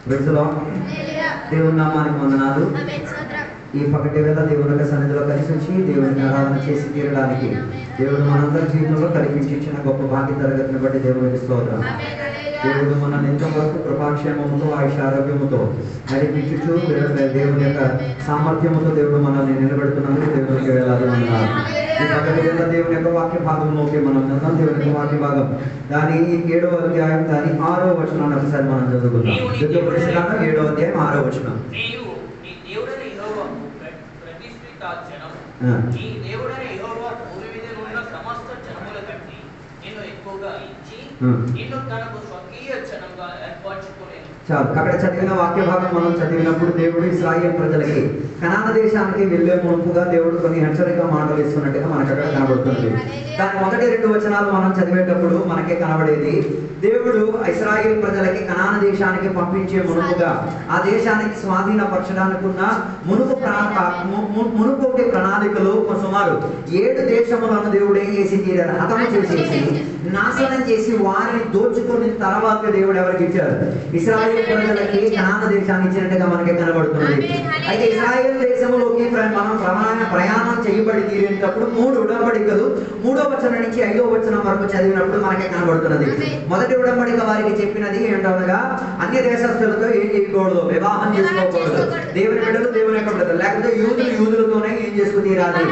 దేవుని నామానికి వందనాలు. ఈ పగటి వేళ దేవుని యొక్క సన్నిధిలో కలిసి వచ్చి దేవుని ఆరాధన చేసి తీరడానికి దేవుడు మనందరి జీవితంలో కల్పించి ఇచ్చిన గొప్ప భాగ్య తరగతిని బట్టి దేవునికి స్తోత్రం. దేవుడు మన నిత్యం వరకు కృపాక్షేమముతో ఆయుష ఆరోగ్యముతో నడిపించుచు దేవుని యొక్క సామర్థ్యముతో దేవుడు మనల్ని నిలబెడుతున్నందుకు దేవునికి వేలాది వందనాలు. ఈ పగటి వేళ దేవుని యొక్క వాక్య భాగంలోకి మనం చదువుతాం. దేవుని యొక్క వాక్య భాగం దాని 7వ అధ్యాయం దాని 6వ వచనాన్ని ఒకసారి మనం చదువుకుందాం. 7వ అధ్యాయం 6వ వచనం. చాలు, అక్కడ చదివిన వాక్య భాగం మనం చదివినప్పుడు దేవుడు ఇశ్రాయేలు ప్రజలకి కనాన దేశానికి వెళ్లే మునుపుగా దేవుడు కొన్ని హెచ్చరిక మాటలు ఇస్తున్నట్టుగా మనకు అక్కడ కనబడుతుంది. దాని మొదటి 2 వచనాలు మనం చదివేటప్పుడు మనకే కనబడేది దేవుడు ఇశ్రాయేలు ప్రజలకి కనాన దేశానికి పంపించే మునుపుగా ఆ దేశానికి స్వాధీనపరచడానికి ఉన్న మునుపోటి ప్రణాళికలు సుమారు 7 దేశములను దేవుడు ఏం చేసి తీరారు, హతము చేసేసి నాశనం చేసి వారిని దోచుకున్న తర్వాత దేవుడు ఎవరికి ఇచ్చారు, ఇశ్రాయేలు ప్రజలకి కనాన దేశాన్ని ఇచ్చినట్టుగా మనకి కనబడుతుంది. అయితే ఇశ్రాయేలు దేశంలోకి మనం ప్రయాణం చేయబడి తీరేటప్పుడు 3 ఉడంబడికలు 3వ వచనం నుంచి 5వ వచనం వరకు చదివినప్పుడు మనకి కనబడుతున్నది. మొదటి ఉడంబడిక వారికి చెప్పినది ఏంటనగా అన్య దేశస్తులతో ఏం చేయకూడదు, వివాహం చేసుకోకూడదు, దేవుని బిడ్డలు దేవుని యొక్క బిడ్డలు, లేకపోతే యూదులతోనే ఏం చేసుకుని తీరాలి,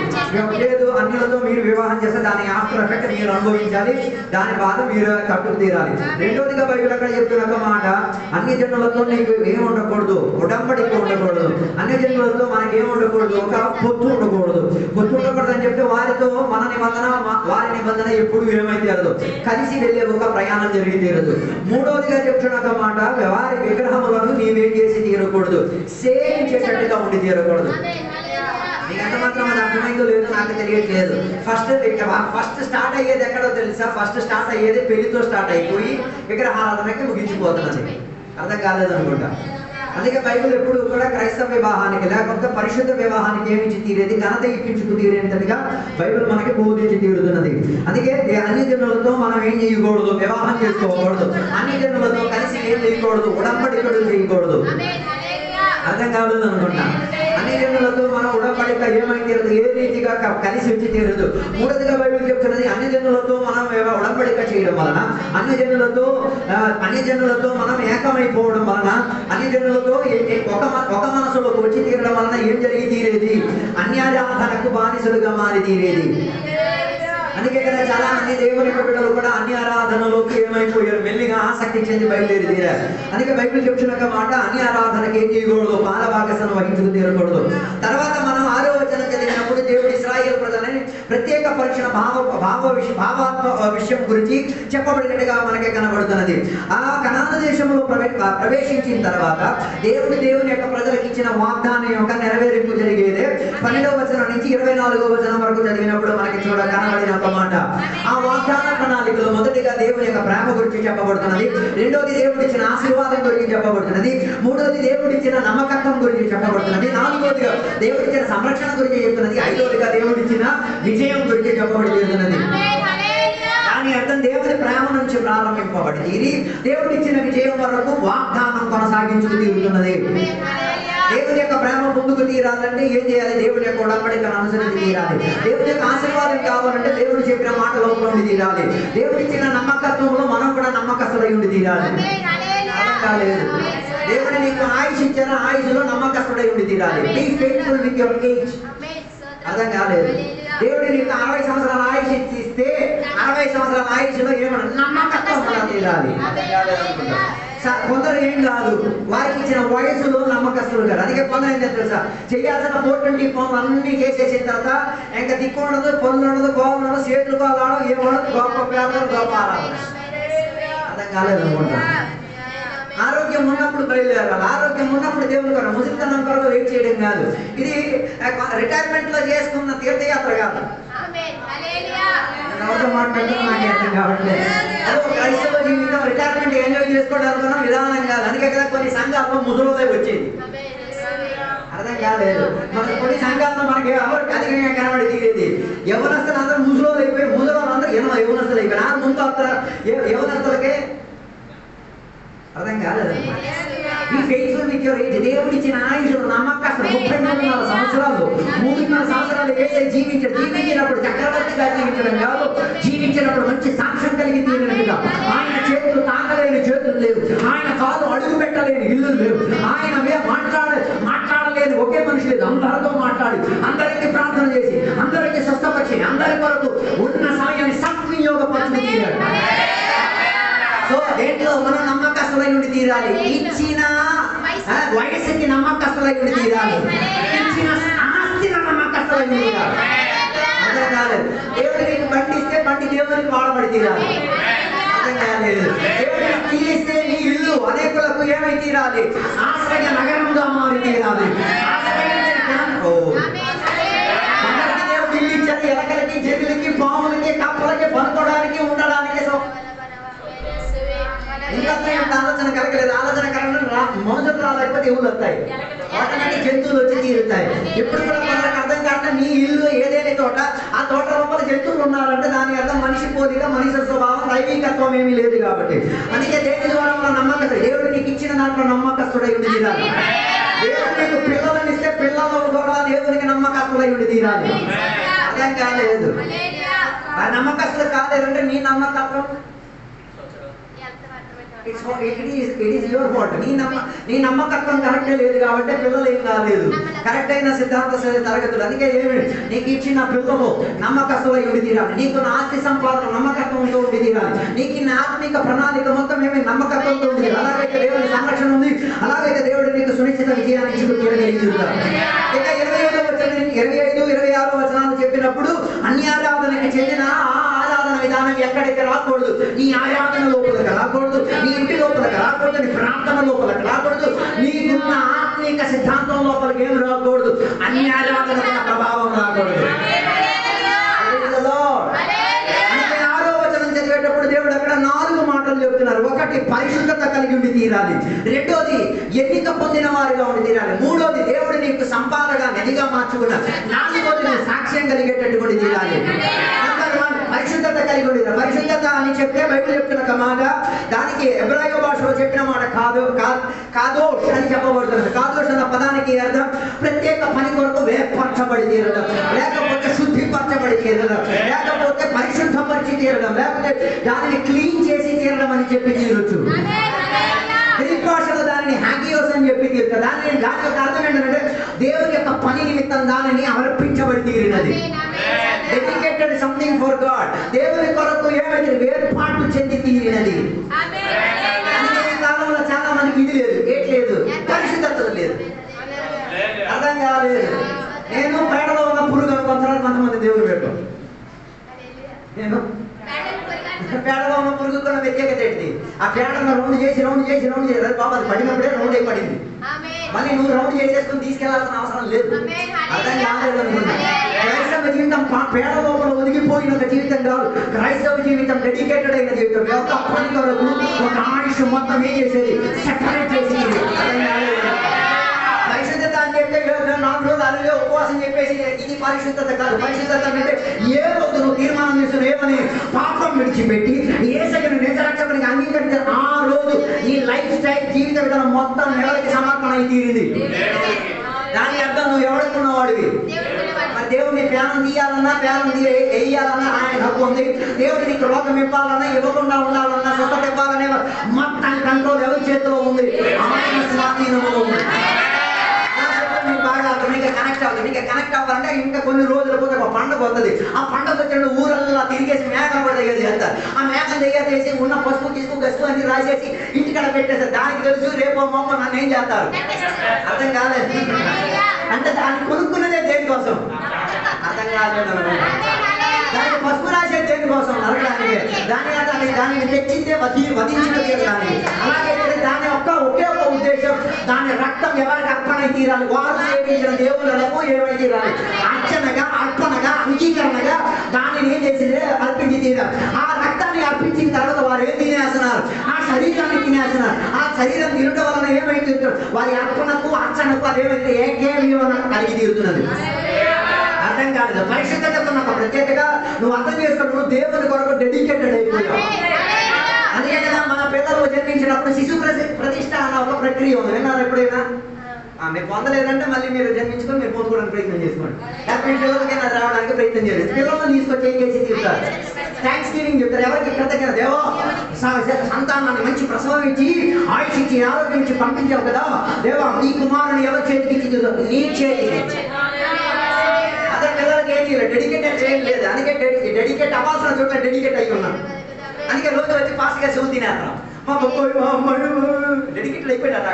లేదు అన్యులతో మీరు వివాహం చేస్తే దాని ఆఫ్టర్ ఎఫెక్ట్ మీరు అనుభవించాలి, దాని బాధ మీరు కట్టుకు తీరాలి. రెండోదిగా బైబిల్ అక్కడ చెప్తున్న ఒక మాట, అన్ని జనులతో నీకు ఏం ఉండకూడదు, ఉడంబడిక ఉండకూడదు, అన్ని జనులతో మనకి ఏం ఉండకూడదు, ఒక పొత్తు ఉండకూడదు. పొత్తు ఉండకూడదు అని చెప్తే వారితో మన నిబంధన వారి నిబంధన ఎప్పుడు ఏమైతే తీరదు, కలిసి వెళ్ళే ఒక ప్రయాణం జరిగి తీరదు. మూడోదిగా చెప్తున్న ఒక మాట, వారి విగ్రహములను నీవేం చేసి తీరకూడదు, సేవించేటట్టుగా ఉండి తీరకూడదు. మీకు ఎంత మాత్రం అది అర్థమైందో లేదో నాకు తెలియట్లేదు. ఫస్ట్ స్టార్ట్ అయ్యేది ఎక్కడో తెలుసా, ఫస్ట్ స్టార్ట్ అయ్యేది పెళ్లితో స్టార్ట్ అయిపోయి విగ్రహారాధనకి ముగించిపోతున్నది. అర్థం కాలేదు అనుకుంటా. అందుకే బైబిల్ ఎప్పుడు కూడా క్రైస్తవ వివాహానికి లేకపోతే పరిశుద్ధ వివాహానికి ఏమిచ్చి తీరేది, ఘనత ఇప్పించుకు తీరేంతగా బైబిల్ మనకి బోధించి తీరుతున్నది. అందుకే అన్ని జనులతో మనం ఏం చేయకూడదు, వివాహం చేసుకోకూడదు, అన్ని జనులతో కలిసి ఏం చేయకూడదు, ఉడంబడికలు చేయకూడదు. అర్థం కాలేదు అనుకుంటా. అన్ని జనులతో మనం ఉడంబడిక ఏమై తీరదు, ఏ రీతిగా కలిసి వచ్చి తీరదు. మూడోదిగా బైబిల్ చెప్తున్నది, అన్ని జనులతో మనం ఉడంబడిక చేయడం వలన, అన్ని జనులతో మనం ఏకమైపోవడం వలన, అన్ని జనులతో ఒక మనసులోకి వచ్చి తీరడం వలన ఏం జరిగి తీరేది, అన్యారాధనకు బానిసలుగా మారి తీరేది. అందుకే కదా చాలా మంది దేవుని బిడ్డలు కూడా అన్ని ఆరాధనలోకి ఏమైపోయారు, మెల్లిగా ఆసక్తి చెంది బయలుదేరి తీరారు. అందుకే బైబిల్ చెప్తున్న మాట, అన్ని ఆరాధనకి ఏం చేయకూడదు, పాల భాగస్వామ్యం వహించుకు తీరకూడదు. తర్వాత మనం 6వ వచనం చదివినప్పుడు దేవుడు ఇశ్రాయేలు ప్రజలని ప్రత్యేక పరీక్షణ భావాత్మ విషయం గురించి చెప్పబడినట్టుగా మనకి కనబడుతున్నది. ఆ కనాన దేశంలో ప్రవేశించిన తర్వాత దేవుని యొక్క ప్రజలకు ఇచ్చిన వాగ్దానం యొక్క నెరవేరింపు జరిగేదే 12వ వచనం నుంచి 24వ వచనం వరకు చదివినప్పుడు మనకి కనబడిన మాట. ఆ వాగ్దాన ప్రణాళికలో మొదటిగా దేవుని యొక్క ప్రేమ గురించి చెప్పబడుతున్నది, రెండోది దేవుడి ఇచ్చిన ఆశీర్వాదం గురించి చెప్పబడుతున్నది, మూడోది దేవుడి ఇచ్చిన నమ్మకత్వం గురించి చెప్పబడుతున్నది, నాలుగోదిగా దేవుడి ఇచ్చిన సంరక్షణ గురించి చెప్తున్నది, ఐదోదిగా దేవుడి ఇచ్చిన విజయం గురించి చెప్పబడి తీరుతున్నది. దాని అర్థం దేవుడి ప్రేమ నుంచి ప్రారంభింపబడి తీరి దేవుడి ఇచ్చిన విజయం వరకు వాగ్దానం కొనసాగించుకు తీరుతున్నది. దేవుని యొక్క ప్రేమ ముందుకు తీరాలంటే ఏం చేయాలి, దేవుని యొక్క ఉడంబడికను అనుసరించి తీరాలి. దేవుని యొక్క ఆశీర్వాదం కావాలంటే దేవుడు చెప్పిన మాటలో ఉండి తీరాలి. దేవుడు ఇచ్చిన నమ్మకత్వంలో మనం కూడా నమ్మకస్తులై ఉండి తీరాలి. కాలేదు, దేవుడు నీకు ఆయుష్ ఇచ్చారా, ఆయుష్లో నమ్మకస్తుడై ఉండి తీరాలి. Be faithful with your age. అర్థం కాలేదు. దేవుడు నీకు 60 సంవత్సరాల ఆయుష్ ఇస్తే 60 సంవత్సరాల ఆయుష్లో ఏమన్నా నమ్మకత్వం తీరాలి. కొందరు ఏం కాదు, వారికి ఇచ్చిన వయసులో నమ్మకస్తులు గారు. అందుకే కొందరు ఏంటంటే తెలుసా, చేయాల్సిన 420 పనులు అన్ని చేసేసిన తర్వాత ఇంకా దిక్కు ఉండదు, పనులు ఉండదు, గోలు ఉండదు, చేతులు గోలాడో ఏముండదు, గొప్ప పేదలు గొప్ప ఆరాధన. అర్థం కాలేదు అనుకుంటా. ఆరోగ్యం ఉన్నప్పుడు బయలుదేరాలి, ఆరోగ్యం ఉన్నప్పుడు దేవుని కొరకు, ముసిరితనం కొరకు వెయిట్ చేయడం కాదు. ఇది రిటైర్మెంట్ లో చేసుకున్న తీర్థయాత్ర కాదు. క్రైస్తవ జీవితం రిటైర్మెంట్ ఎంజాయ్ చేసుకోవడం అనుకున్న విధానం కాదు. అందుకే కదా కొన్ని సంఘాల్లో ముసలోదై వచ్చేది. అర్థం కాలేదు. మన కొన్ని సంఘాల్లో మనకి ఎవరికి అధికంగా కనబడి తీరేది, యవనస్తులు అందరూ ముసలోలు అయిపోయి, ముసలోళ్ళు అందరూ యవనస్తులు అయిపోయి, ముందు యవనస్తులకే అర్థం కాలేదు. ఈ సెల్ఫిష్గా జీవించడం కాదు, జీవించినప్పుడు మంచి సాక్ష్యం కలిగి తీరినట్టుగా. ఆయన చేతులు తాకలేని చేతులు లేవు, ఆయన కాదు అడుగు పెట్టలేని ఇల్లు లేవు, ఆయన మాట్లాడలేని ఒకే మనిషి లేదు. అందరితో మాట్లాడి, అందరికీ ప్రార్థన చేసి, అందరికీ స్వస్థపరిచి, అందరి కొరకు ఉన్న సమయాన్ని సద్వినియోగపరచుకుంటున్నాడు. సో దేంట్లో మనం నమ్మకస్తులై ఉండి తీరాలి. ఇచ్చిన వయసుకి నమ్మకస్తులై ఉండి తీరాలి, ఇచ్చిన ఆస్తిని నమ్మకస్తులై ఉండి తీరాలి. అర్థం కాలేదు. దేవుడికి బండి ఇస్తే బండి దేవుడికి వాడబడి తీరాలి. అర్థం కాలేదు. దేవుడికి తీరిస్తే నీ ఇల్లు అనేకులకు ఏమై తీరాలి? ఆశ్రయ నగరంగా మారి తీరాలి. అందరికీ దేవుడు ఇల్లు ఇచ్చారు. ఎలకలకి, జరుగులకి, పాములకి, కప్పలకి పనుకోవడానికి, ఉండడానికి. ఆలోచన కలగలేదు. ఆలోచన కలగడం మనుషులు రాలేకపోతే ఎవరు వస్తాయి, వాటికి జంతువులు వచ్చి తీరుతాయి. ఇప్పుడు కూడా మనకు అర్థం కాక నీ ఇల్లు ఏదైనా తోట, ఆ తోట లోపల జంతువులు ఉన్నారంటే దాని అర్థం మనిషి పోలిక, మనిషి స్వభావం, దైవికత్వం ఏమీ లేదు కాబట్టి. అందుకే దేని ద్వారా మనం నమ్మకస్తుడు. దేవుడు నీకు ఇచ్చిన దాంట్లో నమ్మకస్తుడై ఉండి తీరాలి. దేవుడు నీకు పిల్లలను ఇస్తే పిల్లల ద్వారా దేవునికి నమ్మకస్తుడై ఉండి తీరాలి. అర్థం కాలేదు. ఆ నమ్మకస్తుడు కాలేదంటే నీ నమ్మకత్వం ఇట్ ఈస్ యువర్ ఫాల్ట్. నీ నమ్మకత్వం కరెక్టే లేదు కాబట్టి పిల్లలు ఏం కాలేదు. కరెక్ట్ అయిన సిద్ధాంత తరగతులు. అందుకే ఏమి నీకు ఇచ్చిన పిల్లలు నమ్మకస్తులై ఉండి తీరాలి. నీకు నా ఆస్తి సంపాదన నమ్మకత్వంతో ఉండి తీరాలి. నీకు నా ఆత్మిక ప్రణాళిక మొత్తం ఏమి నమ్మకత్వంతో ఉంది. అలాగైతే దేవుడి సంరక్షణ ఉంది, అలాగైతే దేవుడు నీకు సునిశ్చిత విజయాన్ని ఇచ్చుకుంటాడు. ఇక 25, 26 వచనాలు చెప్పినప్పుడు అన్యారాధనకి చెందిన ఆ ఆరాధన విధానం ఎక్కడికి రాకూడదు. నీ ఆరాధన లోపలికి రాకూడదు, నీ ఇంటి లోపలికి రాకూడదు, నీ ప్రార్థన లోపలికి రాకూడదు, నీకున్న ఆత్మీక సిద్ధాంతం లోపలికి ఏమి రాకూడదు. అన్యారాధన ప్రభావం రాకూడదు. చదివేటప్పుడు దేవుడు అక్కడ 4 మాటలు చెప్తున్నారు. ఒకటి, పరిశుద్ధత కలిగి ఉండి తీరాలి. రెండోది, ఎన్నిక పొందిన వారిగా ఉండి తీరాలి. మూడోది, దేవుడు నీకు సంపాదగా నదిగా మార్చుకున్న. నాలుగోది, నువ్వు సాక్ష్యం కలిగేటట్టు ఉండి తీరాలి. పరిశుద్ధత కలిగి ఉండి. పరిశుద్ధత అని చెప్తే బైబిల్ చెప్తున్న మాట, దానికి ఎబ్రాయో భాషలో చెప్పిన మాట కాదోష్ అని చెప్పబడుతున్నది. కాదోష్ అన్న పదానికి అర్థం ప్రత్యేక పని కొరకు వేర్పరచబడి తీరడం, లేకపోతే శుద్ధిపరచబడి తీరడం, లేకపోతే పరిశుద్ధపరిచి తీరడం, లేకపోతే దానిని క్లీన్ చేసి తీరడం అని చెప్పి తీరొచ్చు. గ్రీక్ భాషలో దానిని హ్యాగియోస్ అని చెప్పి తీరుతారు. దాని యొక్క అర్థం ఏంటంటే దేవుని యొక్క పని నిమిత్తం దానిని అర్పించబడి తీరినది. Dedicated something for God. దేవుని కొరకు ఏమైతే వేర్పాటు చెంది తీరినది. అందుకే ఈ కాలంలో చాలా మందికి ఇది లేదు, ఏట్లేదు, పరిశుద్ధత లేదు. అర్థం కాలేదు. నేను పేడలో ఉన్న పురుగు అనుకుంటున్నాను కొంతమంది దేవుని పెట్టు. నేను పేడలో ఉన్న పురుగు కొన్న వ్యతిరేకత ఏంటి? ఆ పేడను రౌండ్ చేసి బాబు అది పడినప్పుడే రౌండ్ అయి పడింది. మళ్ళీ నువ్వు రౌండ్ చేసేసుకుని తీసుకెళ్లాల్సిన అవసరం లేదు. అర్థం కాలేదు అనుకుంటా. క్రైస్తవ జీవితం పేడ లోపల ఒదిగిపోయిన ఒక జీవితం కాదు. క్రైస్తవ జీవితం డెడికేటెడ్ అయిన జీవితం. ఒక పని కొరకు ఒక ఆయుష్ మొత్తం ఏం చేసేది? సెపరేట్ చేసేది. పరిశుద్ధత అని చెప్తే 4 రోజులు అరవై ఉపవాసం చెప్పేసి ఇది పరిశుద్ధత కాదు. పరిశుద్ధత అంటే ఏ రోజు నువ్వు తీర్మానం చేస్తున్నావు ఏమని? పాపం విడిచిపెట్టి యేసుని నిజరక్షకునికి అంగీకరించిన ఆ రోజు నీ లైఫ్ స్టైల్, జీవిత విధానం మొత్తం ఎవరికి సమర్పణ అయి తీరింది. దాని అర్థం నువ్వు ఎవడుకున్న వాడివి. మరి దేవుడిని ప్యానం తీయాలన్నా, ప్యానం వేయాలన్నా ఆయన హక్కు ఉంది. దేవుడు నీకు లోకం ఇవ్వాలన్నా, ఇవ్వకుండా ఉండాలన్నా, స్వస్థత ఇవ్వాలనే మొత్తం కంట్రోల్ ఎవరి చేతిలో ఉంది? ఆయన స్వాధీనంలో ఉంది. బాగా నీకు కనెక్ట్ అవ్వాలంటే ఇంకా కొన్ని రోజుల పోతే ఒక పండుగ వస్తుంది. ఆ పండుగ వచ్చిన ఊరల్లా తిరిగేసి మేకలు కూడా దగ్గర చేస్తారు. ఆ మేకలు దగ్గర చేసి ఉన్న పసుపు తీసుకు గసుపు అన్ని రాసేసి ఇంటికాడ పెట్టేస్తారు. దానికి తెలుసు రేపో మొమ్మ నన్ను ఏం చేస్తారు. అర్థం కాలేదు. అంటే దాన్ని కొనుక్కున్నదే దేనికోసం? అర్థం కాలేదు. దానికి పసుపు రాసే దేనికోసం? నరకడానికి. దానిని తెచ్చిందే వధించిన తీరడానికి. అలాగే దాని ఒకే ఒక ఉద్దేశం, దాని రక్తం ఎవరికి అర్పణ తీరాలి? వారు సేవించిన దేవుళ్ళకు ఏమై తీరాలి? అర్చనగా, అర్పణగా, అంగీకరణగా దానిని ఏం చేసింది? అర్పించి తీరాలి. ఆ రక్తాన్ని అర్పించిన తర్వాత వారు ఏం తినేస్తున్నారు? ఆ శరీరాన్ని తినేస్తున్నారు. ఆ శరీరం తినడం వలన ఏమైతే వారి అర్పణకు, అర్చనకు అదేమైతే ఏకేమీ కలిగి తీరుతున్నది. అర్థం కాలేదు. పరిశుద్ధతకు ఒక ప్రత్యేకగా నువ్వు అర్థం చేసుకుని నువ్వు దేవుని కొరకు డెడికేటెడ్ అయిపోయావు. అందుకే కదా మన పిల్లలు జన్మించినప్పుడు శిశు ప్రతిష్ట అన్న ఒక ప్రక్రియ ఉంది. విన్నారు ఎప్పుడైనా? మీరు పొందలేదంటే మళ్ళీ మీరు జన్మించుకొని మీరు పొందుకోవడానికి ప్రయత్నం చేసుకోండి. లేకపోతే మీ పిల్లలకైనా అది రావడానికి ప్రయత్నం చేయండి. పిల్లలను తీసుకొచ్చి ఏం చేసి తీరుతారు? థ్యాంక్స్ గివింగ్ చెప్తారు. ఎవరికి కృతజ్ఞత? దేవా సంతానాన్ని మంచి ప్రసవం ఇచ్చి ఆయుష్ ఇచ్చి ఆరోగ్యం ఇచ్చి పంపించావు కదా దేవా, నీ కుమారుని ఎవరి చేతికి ఇచ్చి? నీ చేతికి. అదే పిల్లలకి ఏం చేయలేదు, డెడికేటెడ్ ఏం లేదు. అందుకే డెడికేట్ అవ్వాల్సిన చోట్ల డెడికేట్ అయ్యి ఉన్నాను. అందుకే రోజు వచ్చి ఫాస్ట్గా చెవు తినేస్తాం. మా బాబోయ్ మా అమ్మాయి డెడికేటెడ్ అయిపోయినారు.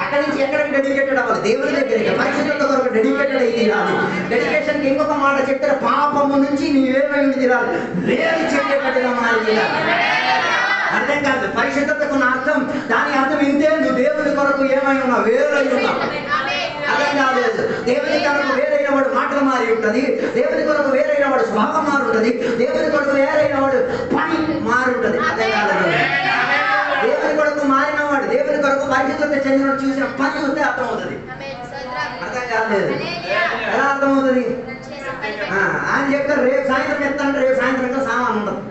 అక్కడి నుంచి ఎక్కడికి డెడికేటెడ్ అవ్వాలి? దేవుని దగ్గరికి, పరిశుద్ధత కొరకు డెడికేటెడ్ అయి తీరాలి. డెడికేషన్కి ఇంకొక మాట చెప్తారు, పాపము నుంచి నీవేమై ఉండి తీరాలి, లేదు చెప్పేటట్టుగా మారి తీరాలి. అర్థం కాదు. పరిశుద్ధతకు నా అర్థం, దాని అర్థం ఇంతే, నువ్వు దేవుని కొరకు ఏమై ఉన్నావు? వేరై ఉన్నావు. అర్థం కాలేదు. దేవుని కొరకు వేరైన వాడు మాటలు మారి ఉంటుంది, దేవుని కొరకు వేరైన వాడు స్వభావం మారి ఉంటుంది, దేవుని కొరకు వేరైన వాడు పని మారి ఉంటుంది. అర్థం కాలేదు. దేవుని కొరకు మారిన వాడు, దేవుని కొరకు పరిశుద్ధత చెందిన చూసిన పని ఉంటే అర్థమవుతుంది. అర్థం కాలేదు. ఎలా అర్థమవుతుంది? ఆయన చెప్తారు రేపు సాయంత్రం చెప్తానంటే రేపు సాయంత్రం సామాన్ ఉండదు.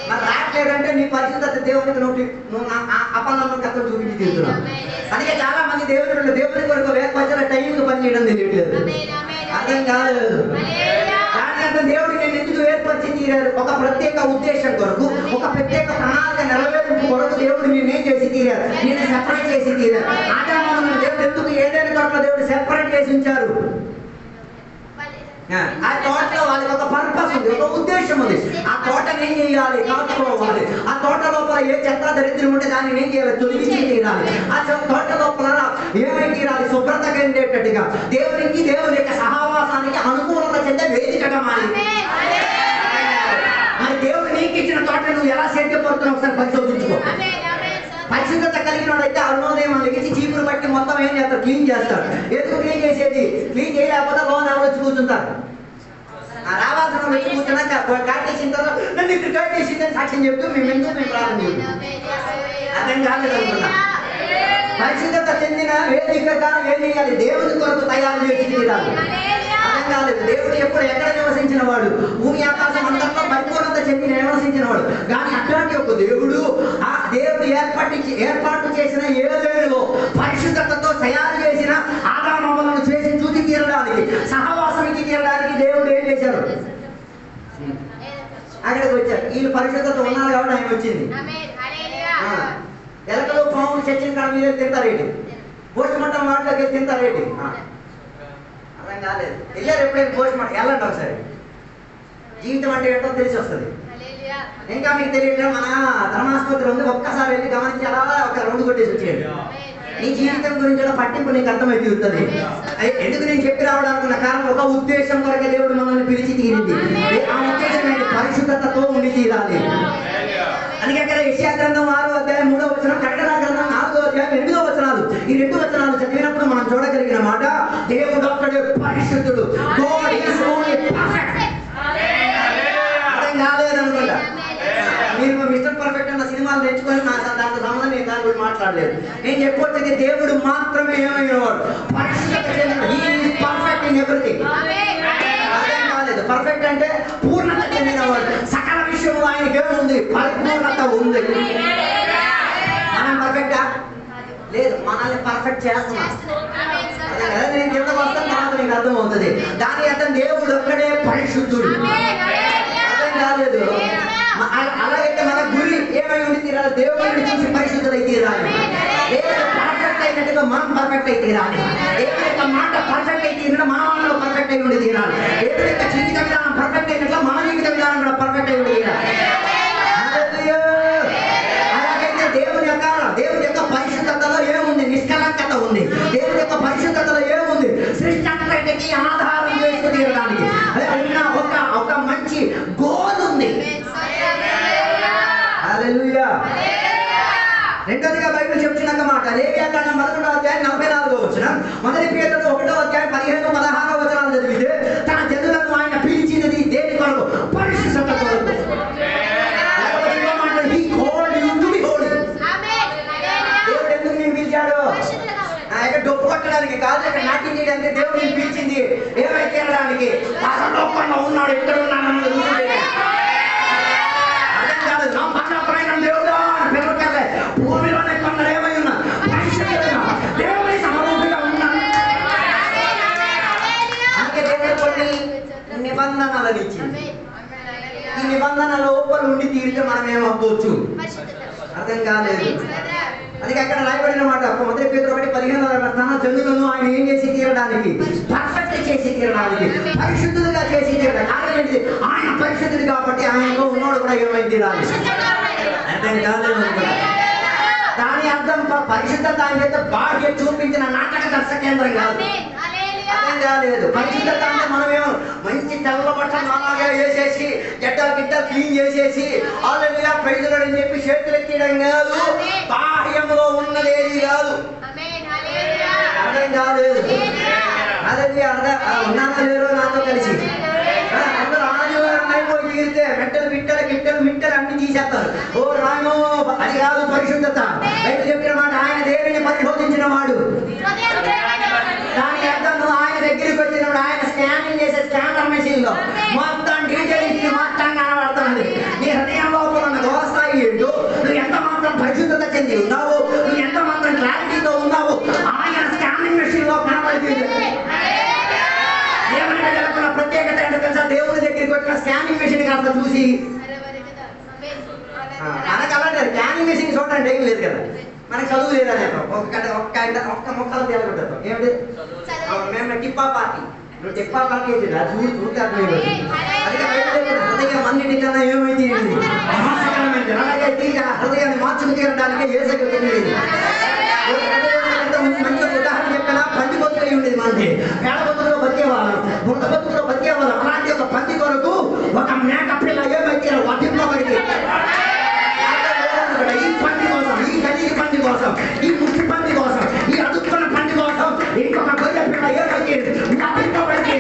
మరి రావట్లేదంటే నీ పరిశుద్ధత దేవునికి నువ్వు అపనమ్మకం కథ చూపించి తీరుతున్నావు. అందుకే చాలా మంది దేవుని కొరకు వేపచ్చిన టైంకి పని చేయడం తెలియట్లేదు. అర్థం కాలేదు. దాని అర్థం దేవుడికి నేను ఎందుకు ఏర్పరిచి తీరారు? ఒక ప్రత్యేక ఉద్దేశం కొరకు, ఒక ప్రత్యేక ప్రణాళిక నెరవేర్పు కొరకు దేవుడు నేనేం చేసి తీరారు? నేను సెపరేట్ చేసి తీరారు. ఆదాము దేవుడు ఎందుకు ఏదైనా తోటలో దేవుడు సెపరేట్ చేసి ఉంచారు? ఆ తోటలో వాళ్ళకి ఒక పర్పస్ ఉంది, ఒక ఉద్దేశం ఉంది. ఆ తోటని ఏం చేయాలి? కాచుకోవాలి. ఆ తోట లోపల ఏ చెత్త దరిద్రం ఉంటే దాన్ని ఏం చేయాలి? తొలగించి తీరాలి. ఆ తోట లోపల ఏమై తీరాలి? శుభ్రత చెందేటట్టుగా, దేవునికి దేవుని యొక్క సహవాసానికి అనుకూలత చెందే వేదికగా మారింది. మరి దేవుడు నీకు ఇచ్చిన తోట నువ్వు ఎలా సేద్యపడుతున్నావు ఒకసారి పరిశోధించుకో. పరిశుద్ధత కలిగిన వాడైతే అరుణోదయం లెగించి చీపురు బట్టి మొత్తం ఏం చేస్తారు? క్లీన్ చేస్తారు. ఎందుకు క్లీన్ చేసేది? క్లీన్ చేయలేకపోతే లోన్ ఎవరు వచ్చి కూర్చుంటారు. రావాల్సిన వచ్చి కూర్చున్నాక కాటేసిన తర్వాత నన్ను ఇక్కడ కాటేసిందని సాక్ష్యం చెప్తూ మేము ప్రారంభం చేస్తాం. అర్థం కాలేదు అనుకున్నా. పరిశుద్ధత చెందిన వేదికగా ఏం చేయాలి? దేవుని కొరకు తయారు చేసి తీరాలి. అర్థం కాలేదు. దేవుడు ఎప్పుడు ఎక్కడ నివసించిన వాడు? భూమి ఆకాశం అంతట్లో పరిపూర్ణత చెంది నివసించిన వాడు. కానీ అట్లాంటి ఒక దేవుడు, ఆ దేవుడు ఏర్పాటు చేసిన ఏదేలో పరిశుద్ధతతో తయారు చేసిన ఆదామవ్వలను చేసి చూసి తీరడానికి, సహవాసానికి తీరడానికి దేవుడు ఏం చేశారు? అక్కడికి వచ్చారు. వీళ్ళు పరిశుద్ధత ఉన్నారు కాబట్టి ఆయన వచ్చింది. ఎలకలు పాములు చచ్చిన కాడ మీద తింటారేంటి? పోస్ట్ మార్టం వాటిలోకి తింటారేంటి? అర్థం కాలేదు. వెళ్ళారు ఎప్పుడైనా పోస్ట్ మార్టం? వెళ్ళండి ఒకసారి. జీవితం అంటే ఏంటో తెలిసి వస్తుంది. ఇంకా మీకు తెలియదు, మన ధర్మాసుపత్రి ఉంది, ఒక్కసారి వెళ్ళి గమనించి అలా ఒక రౌండ్ కొట్టేసి వచ్చేయండి. నీ జీవితం గురించి పట్టింపు నీకు అర్థమైతే ఉంటుంది. ఎందుకు నేను చెప్పి రావడానికి కారణం, ఒక ఉద్దేశం కొరకే దేవుడు మనల్ని పిలిచి తీరింది. ఆ ఉద్దేశం ఏంటి? పరిశుద్ధతతో ఉండి తీరాలి. అందుకే అక్కడ యెషయా గ్రంథం 6వ అధ్యాయం 3వ వచనం, ప్రకటన గ్రంథం 4వ అధ్యాయం 8వ వచనాలు, ఈ 2 వచనాలు చదివినప్పుడు మనం చూడగలిగిన మాట, దేవుడు ఒక్కడే పరిశుద్ధుడు. God is only perfect. అర్థం కాలేదనుకుంటా. మీరు మిస్టర్ పర్ఫెక్ట్ అన్న సినిమాలు తెచ్చుకొని దాంతో సంబంధం నేను దాని గురించి మాట్లాడలేదు. నేను చెప్పొచ్చేది దేవుడు మాత్రమే ఏమైన వాడు, పరిశుద్ధత చెందిన. He is perfect in everything. అర్థం కాలేదు. పర్ఫెక్ట్ అంటే పూర్ణత చెందినవాడు. సకల విషయంలో ఆయనకి ఏముంది? పరిపూర్ణత ఉంది. మనం పర్ఫెక్టా? లేదు. మనల్ని పర్ఫెక్ట్ చేస్తున్నాం. నేను కిందకు వస్తాను, తర్వాత నీకు అర్థమవుతుంది. దాని అర్థం దేవుడు ఒక్కడే పరిశుద్ధుడు. అర్థం కాలేదు. అలాగైతే మన గురి ఏమై ఉండి తీరాలి? దేవుడిని చూసి పరిశుద్ధులై తీరాలి. దేవుడు పర్ఫెక్ట్ అయినట్టుగా మనం పర్ఫెక్ట్ అయి తీరాలి. దేవుడి యొక్క మాట పర్ఫెక్ట్ అయి తీరిన మన మనలో పర్ఫెక్ట్ అయి ఉండి తీరాలి. దేవుడి యొక్క జీవిత విధానం పర్ఫెక్ట్ అయినట్లా మన జీవిత విధానం కూడా పర్ఫెక్ట్ అయి ఉండి తీరాలి. అలాగైతే దేవుడి యొక్క పరిశుద్ధతలో ఏముంది? నిష్కలంకత ఉంది. దేవుడి యొక్క పరిశుద్ధతలో ఏముంది? సృష్టి అంతటికి ఆధారం చేసుకుని తీరడానికి ఒక మంచి గోల్ ఉంది. హల్లెలూయా. రెండోదిగా బైబిల్ చెప్తున్న మాట, లేవియాకాండం 11వ అధ్యాయం 44వ వచనం, మొదటి పేతురు 1వ అధ్యాయం 15, 16వ వచనాలు చదివితే, తన జనులను ఆయన పిలిచినది దేని కొరకు? పరిశుద్ధత కొరకు. దేవుడు ఎందుకు నేను పిలిచాడు? డొప్పు కొట్టడానికి కాదు, ఇక్కడ నాట్యం చేయడానికి దేవుడిని పిలిచింది. ఏమైతే తినడానికి? పరలోకంలో ఉన్నాడు, ఎక్కడ ఉన్నాడు? అర్థం కాదు. దేవుడా భూమిలోనే కొందరు ఏమై ఉన్నా పరిశుద్ధులైన దేవుని సమరూపి నిబంధన లోపల ఉండి తీరితే మనం ఏమవ్వచ్చు? అర్థం కాలేదు. అది అక్కడ రాయబడిన మాట మొదటి పేతురు 1:15 తన జనులను ఆయన ఏం చేసి తీరడానికి, పర్ఫెక్ట్ చేసి తీరడానికి, పరిశుద్ధులుగా చేసి తీరడానికి. కారణం ఏంటి? ఆయన పరిశుద్ధుడు కాబట్టి ఆయనలో ఉన్నోడు కూడా ఏమై తీరాలి. అర్థం కాలేదు. దాని అర్థం పరిశుద్ధత అంటే బాహ్య చూపించిన నాటక దర్శకేంద్రం కాదు. అర్థం కాలేదు. పరిశుద్ధత అంటే మనమేమో మంచి తెల్ల బట్టలు అలాగే వేసేసి గడ్డలు గిడ్డలు క్లీన్ చేసేసి హల్లెలూయా ప్రైజ్ లార్డ్ అని చెప్పి చేతులు ఎత్తడం కాదు. బాహ్యంలో ఉన్నదేది కాదు. అర్థం కాలేదు. హల్లెలూయా. ఉన్నానా లేరో నాతో కలిసి అందరూ ఆదివారం అయిపోయి తీరితే మెట్టలు బిట్టలు గిట్టలు మిట్టలు అన్ని తీసేస్తారు. ఓ రామో, అది కాదు పరిశుద్ధత. బయట చెప్పిన మాట ఆయన దేవుని పరిశోధించిన వాడు. దాని అర్థం నువ్వు ఆయన దగ్గరికి వచ్చినప్పుడు ఆయన స్కానింగ్ చేసే స్కానర్ మెషిన్ లో మొత్తం డీటెయిల్స్ మొత్తం కనబడుతుంది. నీ హృదయం లోపల ఉన్న దోస్తాయి ఏంటో, నువ్వు ఎంత మాత్రం పరిశుద్ధత చెంది ఉన్నావు, నువ్వు ఎంత మాత్రం క్లారిటీతో ఉన్నావు ఆయన స్కానింగ్ మెషిన్ లో కనబడుతుంది. దేవుని బిడ్డలకు ప్రత్యేకత ఏంటో తెలుసా? దేవుని దగ్గరికి వచ్చిన స్కానింగ్ మెషిన్ కాస్త చూసి మనకు అలాంటి స్కానింగ్ మెషిన్ చూడండి ఏం లేదు కదా. మనకి చదువు లేదని ఒక్క మొక్కలు తేలగొట్టేస్తాం. ఏమిటి? మేము టిప్పా పార్టీ, నువ్వు టిప్పా పార్టీ అయితే చూడు చూస్తాను. హృదయ మన్నిటి కన్నా ఏమైతే అలాగే హృదయాన్ని మార్చుకు తీరడానికి ఏసైపోయింది. మంచి ఉదాహరణ చెప్పినా పంది బతుకై ఉండేది. మనకి పేడ బతుకులో బతికేవాళ్ళం, బురద బతుకులో బతికేవాళ్ళం. అలాంటి ఒక పంది కొరకు ఒక మేక పిల్ల ఏమైతే వధింపబడితే ఈ పంది కోసం, ఈ గది పంది కోసం, ఈ ముఖ్య పంది కోసం, ఈ అదుక్కున్న పంది కోసం ఇంకొక గొర్రె పిల్ల ఏమైతే వధింపబడితే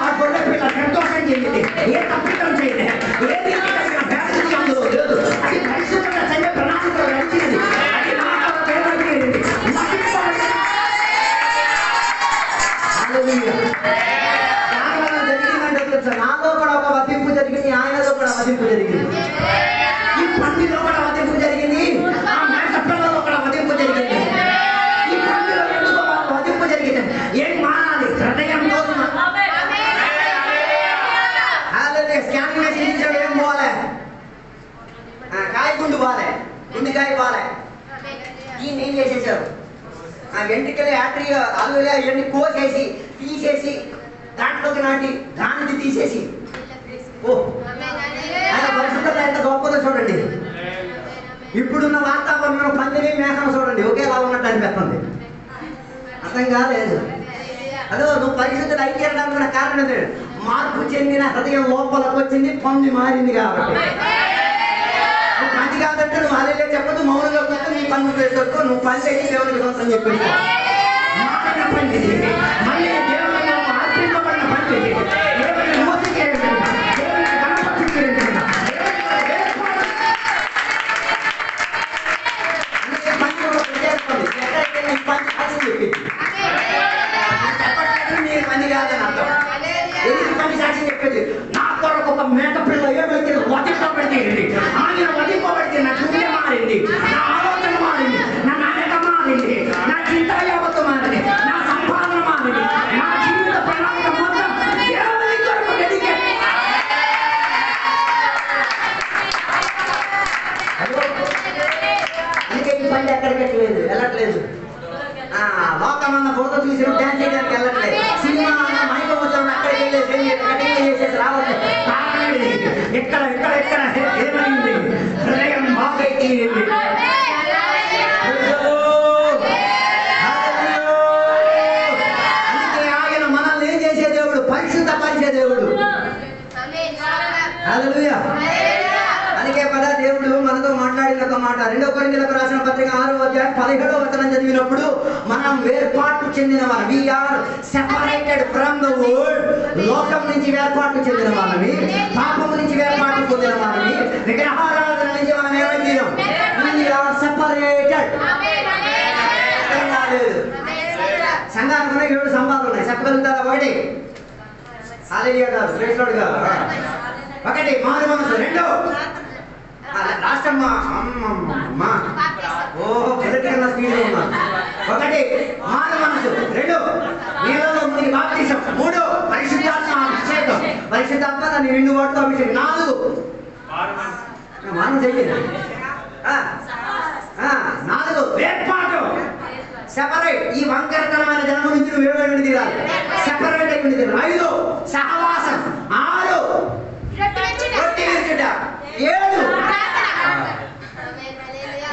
ఆ గొర్రె పిల్ల సంతోషం చేయండి. ఏ తప్పిదం చేయండి, ఏది అందులో లేదు. అది పరిశుభ్రంగా చదివే ప్రణాళికలో నడిచింది. అది నాలో కూడా ఒక వధింపు జరిగింది, ఆయనలో కూడా వధింపు జరిగింది. ఈ పండిలో కూడా వధింపు జరిగింది, ఆ మేక పిల్లలో కూడా వధింపు జరిగింది. ఈ పండిలో ఎందుకు వధింపు జరిగింది? ఏం మారాలి? హృదయం కోసం. స్కానింగ్ మెషిన్ చూసాడు, ఏం పోలే, కాయగుండు పోలే, గుండెకాయ పోలే. ఈయన ఏం చేసేసారు? ఆ వెంట్రుకలు యాట్రీ అల్లులే ఇవన్నీ కోసేసి తీసేసి దాంట్లోకి నాటి దానికి తీసేసి, ఓ ఆయన పరిశుద్ధత ఎంత గొప్పదో చూడండి. ఇప్పుడున్న వాతావరణంలో పందిని మేకను చూడండి ఒకేలా ఉన్నట్టు అనిపిస్తుంది. అర్థం కాలేదు. అదో నువ్వు పరిశుద్ధత అయిపోయడానికి కూడా కారణం ఏంటంటే మార్పు చెందిన హృదయం లోపలకు వచ్చింది, పంది మారింది కాబట్టి. నువ్వు పంది కాదంటే నువ్వు అదే చెప్పదు, మౌనంగా కూర్చో, నీ పన్ను చేసుకో, నువ్వు పంది అయితే దేవునికి సొంతం చెప్పేసి పంది మళ్ళీ దేవుని మార్పింపబడిన పంది దేవుని మోసకి దేవుని గణపతికి పని కాదని అర్థం. ఎందుకు పని సాక్షి చెప్పేది? నా కొరకు ఒక మేక పిల్ల ఏమైతే వధింపబడితే ఆయన వధింపబడితే నా చూడే మారింది, నా ఆలోచన మారింది, నా నాయక మారింది, నా చింత యావత్తు మారింది, నా సంపాదన మారింది, నా జీవిత ప్రణాళిక మొత్తం దేవుని కొరకు డెడికేట్. అందుకే ఈ పని ఎక్కడికి వెళ్ళట్లేదు. లోకమన్న బురద చూసి డ్యాన్స్ చేయడానికి వెళ్ళట్లేదు. సినిమా అన్న మైక వచ్చాడు అక్కడికి వెళ్ళేసి కటింగ్ చేసేసి రావచ్చు. ఎక్కడ ఎక్కడ ఎక్కడ ఏమైంది? హృదయం బాగైతే అందుకే ఆయన మనల్ని ఏం చేసే దేవుడు? పరిశుద్ధ పరిచే దేవుడు. హల్లెలూయా. అందుకే పద దేవుడు మనతో మాట్లాడిన ఒక మాట 2 కొరింథీయులకు రాసిన పత్రిక 6వ అధ్యాయం 17వ వచనం చదివినప్పుడు మనం వేర్పాటు చెందిన వారు, we are separated from the world. లోకం నుంచి వేర్పాటు చెందిన వాళ్ళని, పాపము నుంచి వేర్పాటు పొందిన వాళ్ళని, విగ్రహారాధన నుంచి మనం ఏమైనా వి ఆర్ సెపరేటెడ్. సంఘానికి 7 సంఘాలు ఉన్నాయి. చెప్పగలుగుతారా? ఒకటి హల్లెలూయా కాదు, ప్రైజ్ లార్డ్ కాదు. ఒకటి మారు మనసు, 2 రాష్ట్రమ్మ అమ్మమ్మ పొలిటికల్ స్పీడ్ లో ఉన్నారు. ఒకటి మారు మనసు, 2 నీళ్ళలో మునిగి బాప్తిసం, 3 పరిశుద్ధాత్మ అభిషేకం, పరిశుద్ధాత్మ దాన్ని నిండు వాటితో అభిషేకం. 4 మనం చెయ్యండి. 4 వేర్పాటు, సెపరేట్. ఈ వంకరతనమైన జన్మ నుంచి నువ్వు వేడి తీరాలి, సెపరేట్ అయి తీరాలి. 5 సహవాసం. 6 రొట్టె విరుచుట. 7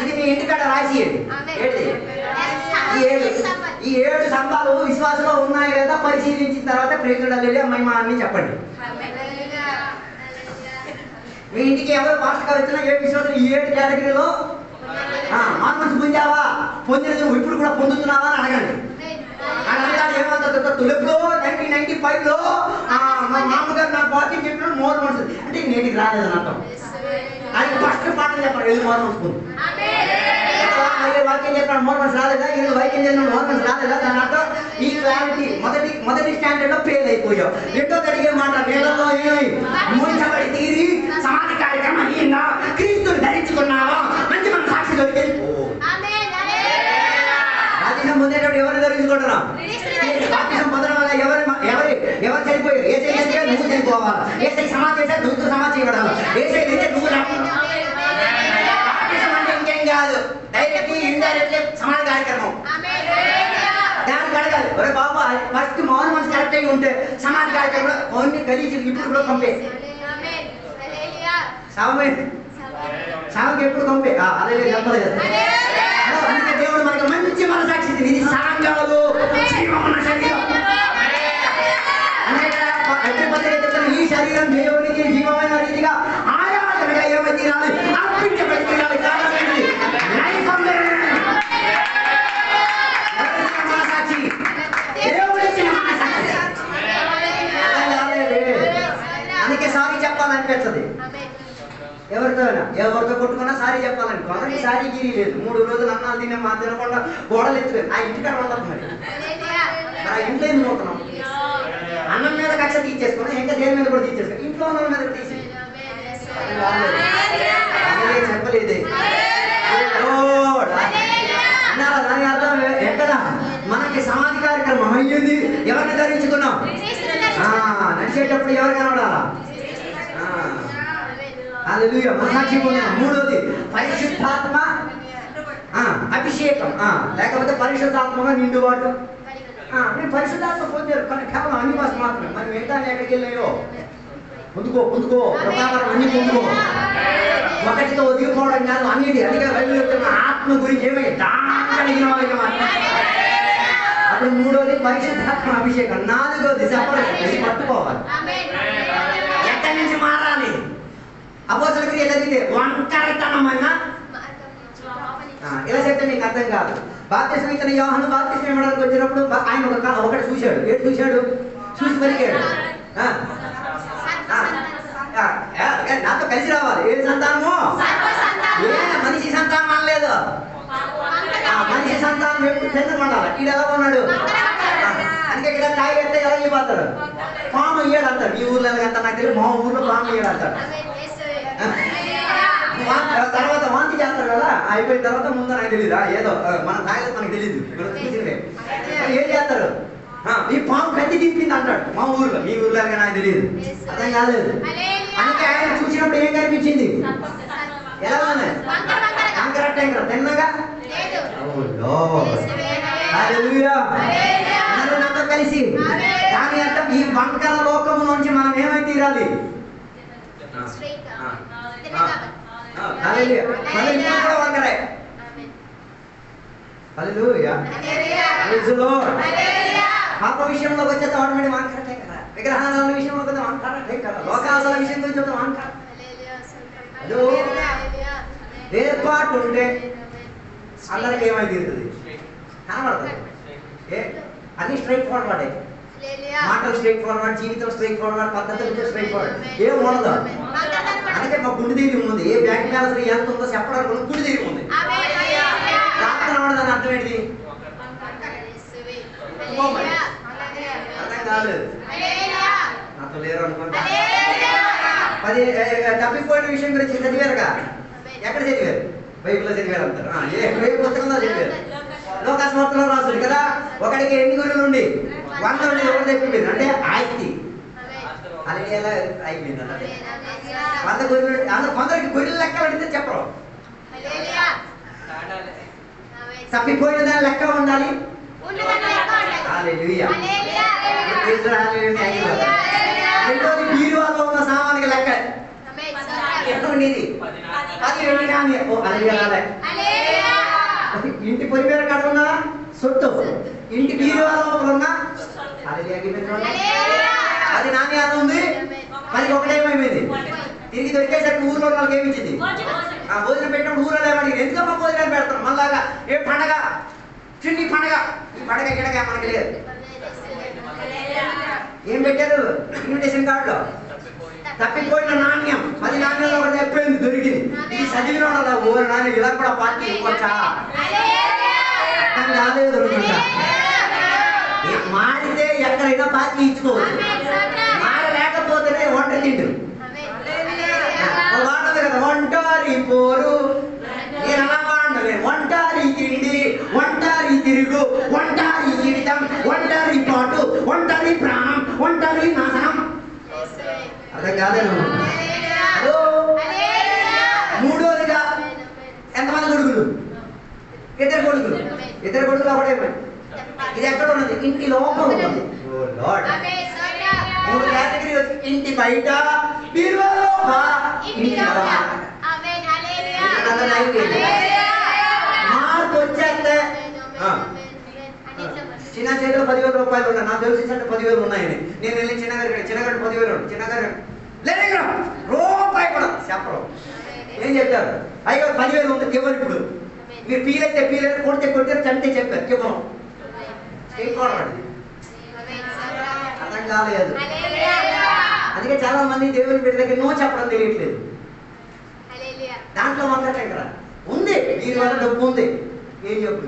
ఇది మీ ఇంటికాడ రాసి ఈ 7 సంఘాలు విశ్వాసంలో ఉన్నాయి లేదా పరిశీలించిన తర్వాత ప్రేక్షకులు మహిమ అని చెప్పండి. మీ ఇంటికి ఎవరు పాస్టర్ గారు వచ్చినా 7 విశ్వాసం ఈ 7 కేటగిరీలో మనసు పొందావా, పొందినది నువ్వు ఇప్పుడు కూడా పొందుతున్నావా అని అడగండి. ఏమంటారు తొలుపులో 1995లో మా మామగారు నాకు వాక్యం చెప్పినప్పుడు మోర్ మనసు అంటే నేటికి రాలేదని అర్థం. అది ఫస్ట్ పాఠం చెప్పారు, వెళ్ళి మోర్ మనసు వాక్యం చెప్పినాడు మోర్ మనసు రాలేదా, వీళ్ళు వాక్యం చెప్పినాడు మోర్ మనసు రాలేదా. దాని అర్థం ఈ క్లారిటీ మొదటి స్టాండర్డ్ లో ఫెయిల్ అయిపోయావు. రెండో తడిగే మాట నేలలో మూయించబడి తీరి సమాధి కార్యక్రమం అయ్యిందా, క్రీస్తుని ధరించుకున్నావా, మంచి మన సాక్షి దొరికేది. బాప్తిసం పొందేటప్పుడు ఎవరిని ధరించుకుంటున్నాం? బాప్తిసం పొందడం వల్ల ఎవరు చనిపోయారు? ఏసై చనిపోయారు, నువ్వు చనిపోవాలి. ఏసై సమాధి చేశారు, నువ్వు సమాధి చేయబడాలి. ఏసై అయితే నువ్వు బాప్తిసం అంటే ఇంకేం కాదు, డైరెక్ట్లీ ఇండైరెక్ట్లీ సమాధి కార్యక్రమం. దానికి అడగాలి, ఒరే బాబా ఫస్ట్ మౌన్ మనసు కరెక్ట్ అయ్యి ఉంటే సమాధి కార్యక్రమంలో ఓన్లీ కలిసి ఇప్పుడు కూడా పంపే సాగుకి ఎప్పుడు పంపే అదే చెప్పలేదు. అందుకే దేవుడు మనకి మంచి మనసాక్షి ఇది సాంగాలు ఈ శరీరం దేవునికి జీవమైన రీతిగా ఆరాధనగా ఏమై తీరాలి, అర్పించబడి తీరాలి. మనసాక్షి దేవుడిచ్చిన మనసాక్షి. అందుకే సారీ చెప్పాలనిపించదు. ఎవరితో కొట్టుకున్నా సారీ చెప్పాలని. కొందరికి సారీ గిరి లేదు. 3 రోజులు అన్నాలు తినే మా తినకుండా గోడలు ఎత్తులేదు. ఆ ఇంటికాడ ఉండదు. మరి ఆ ఇంట్లో ఎందుకు పోతున్నాం? అన్నం మీద కక్ష తీసేసుకున్నా, ఇంకా దేని మీద కూడా తీసేసుకున్నా, ఇంట్లో ఉన్న మీద తీసి చెప్పలేదు అన్నారా. దాని అర్థం ఎక్కడ మనకి సమాధి కార్యక్రమం అయ్యింది. ఎవరిని ధరించుకున్నాం? నడిచేటప్పుడు ఎవరు కనబడాలా? హల్లెలూయా. మనసాక్షి పొందాం. 3వది పరిశుద్ధాత్మ అభిషేకం, లేకపోతే పరిశుద్ధాత్మగా నిండుబాటు. మీరు పరిశుద్ధాత్మ పొందారు కానీ కేవలం అన్నివాస మాత్రమే. మనం వెంటనే ఎక్కడికి వెళ్ళాయో పొందుకో ప్రభావం అన్ని పొందుకో. ఒకటితో ఒదిగిపోవడం కాదు, అన్నిటి అందుకే వెళ్ళిన ఆత్మ గురించి ఏమై దానిగిన వాళ్ళకి అప్పుడు 3వది పరిశుద్ధాత్మ అభిషేకం. 4వది సెపరేషన్, పట్టుకోవాలి. ఎక్కడి నుంచి మారాలి? అపోస్తలుకి ఎలాగైతే వంకరతనమైన ఇలా చెప్తే నీకు అర్థం కాదు. బాప్తిసం ఇచ్చిన యోహాను బాప్తిసం ఇవ్వడానికి వచ్చినప్పుడు ఆయన ఒకటి చూశాడు. ఏడు చూశాడు? చూసి పలికాడు, నాతో కలిసి రావాలి. ఏడు సంతానము? మనిషి సంతానం అనలేదు. మనిషి సంతానం ఎప్పుడు చెందకుండాలి. ఈడు ఎలా ఉన్నాడు? అందుకే ఇక్కడ కాయ కడితే ఎలా ఇవ్వతారు? పాము ఇయ్యాడు అంటారు. మీ ఊర్లో ఎలాగంతా నాకు తెలియదు, మా ఊర్లో పాము ఇయ్యాడు అంటారు. తర్వాత వాంతి చేస్తారు కదా, అయిపోయిన తర్వాత ముందు నాకు తెలియదు. ఏదో మన తాగలేదు, మనకు తెలియదు. ఏం చేస్తారు? ఈ పాము కత్తి తిప్పింది అంటాడు మా ఊర్లో. మీ ఊర్లో నాకు తెలియదు, అర్థం కాలేదు. అందుకే ఆయన చూసినప్పుడు ఏం కనిపించింది? ఎలా ఉన్నాయి? టెంకర తిన్నగా నాతో కలిసి దాని అర్థం ఈ వంకర లోకము నుంచి మనం ఏమై తీరాలి? వంకరే. పాప విషయంలోకి వచ్చే ఆటోమేటిక్ వంకర టెంకర, విగ్రహాల విషయంలోకి వస్తే వంకర టెంకర, లోకాల విషయం గురించి వస్తే వంకర. ఏర్పాటు ఉంటే అందరికి ఏమై తీరుతుంది? కనబడుతుంది. అన్ని స్ట్రైట్ ఫార్వర్డే, మాటలు స్ట్రైట్ ఫార్వర్డ్, జీవితం స్ట్రైట్ ఫార్వర్డ్, పద్ధతులు స్ట్రైట్ ఫార్వర్డ్, ఏం ఉండదు. అందుకే మా గుండె ధైర్యం ఉంది. ఏ బ్యాంక్ బ్యాలెన్స్ ఎంత ఉందో చెప్పడానికి గుండె ధైర్యం ఉంది. ప్రార్థన ఉండదని అర్థం ఏంటి? అర్థం కాలేదు. నాతో లేరు అనుకుంటా. 10 తప్పిపోయిన విషయం గురించి చదివారుగా. ఎక్కడ చదివారు? బైబిల్లో చదివారు అంటారు. ఏ పుస్తకంలో చదివారు? లోకాస్వార్తలో రాసుడు కదా. ఒకడికి ఎన్ని గొర్రెలు ఉండి 100 ఒకటి తెప్పింది అంటే ఆస్తి. హల్లెలూయా అయిపోయింది అన్నది. 100 గొర్రెలు కొందరికి గొర్రెలు లెక్క పెడితే చెప్పరు. తప్పిపోయిన దాని లెక్క ఉండాలి. హల్లెలూయా. రెండోది బీరువాలో ఉన్న సామానికి లెక్క ఎంత ఉండేది? 10 కానీ ఇంటి పొయ్యి మీద కడుతున్నా సొట్టు, ఇంటి బీరువాలో ఉన్న అది నాణ్యాత ఉంది. మరి ఒకటేమైంది? తిరిగి దొరికేసరికి ఊర్లో వాళ్ళకి ఏమిచ్చింది? భోజనం పెట్టినప్పుడు ఊళ్ళో ఏమని ఎందుకమ్మా భోజనాలు పెడతాం మళ్ళాగా ఏ పండగ చిన్ని పండగ, ఈ పండగ ఎక్కడగా మనకి లేదు. ఏం పెట్టారు ఇన్విటేషన్ కార్డులో? తప్పిపోయిన నాణ్యం. 10 నాణ్యంలో ఒకటి అయిపోయింది, దొరికింది. ఇది చదివిన వాళ్ళ ఊరు నాన్న ఇలా కూడా పార్టీ ఇవ్వచ్చా? రాలేదు అనుకుంటా. మారితే ఎక్కడైనా పార్టీ ఇచ్చుకోవచ్చు, మారలేకపోతేనే వంట తిండు. వాడదు కదా ఒంటారి పోరు, నేను అలా వాడలేదు. ఒంటారి తిండి, ఒంటారి తిరుగు, ఒంటారి జీవితం, ఒంటారి పాటు, ఒంటారి ప్రాణం, ఒంటారి నాశనం. అర్థం కాదేమో. హలో, మూడోదిగా ఎంతమంది కొడుకులు? 2 కొడుకులు. 2 కొడుకులు ఒకటే. ఇది ఎక్కడ ఉన్నది? ఇంటి లోపల ఉన్నది. మూడు కేటగిరీ వచ్చి ఇంటి బయట, మార్పు వచ్చేస్తే చిన్న చేతిలో 10,000 రూపాయలు ఉన్నాయి. నాకు తెలిసి 10,000 ఉన్నాయని నేను వెళ్ళి చిన్నగారి 10,000 చిన్నగారు లేదు రూపాయి కూడా చెప్పరు. ఏం చెప్తారు? అయ్యో 10,000 ఉంది ఇవ్వరు. ఇప్పుడు మీరు ఫీల్ అయితే ఫీల్ అయితే కొడితే చంటే చెప్పారు ఇవ్వరు. అర్థం కాలేదు. అందుకే చాలా మంది దేవుని బిడ్డ దగ్గర నో చెప్పడం తెలియట్లేదు. దాంట్లో మాత్రం ఇక్కడ ఉంది, దీని వల్ల డబ్బు ఉంది. ఏం చెప్పు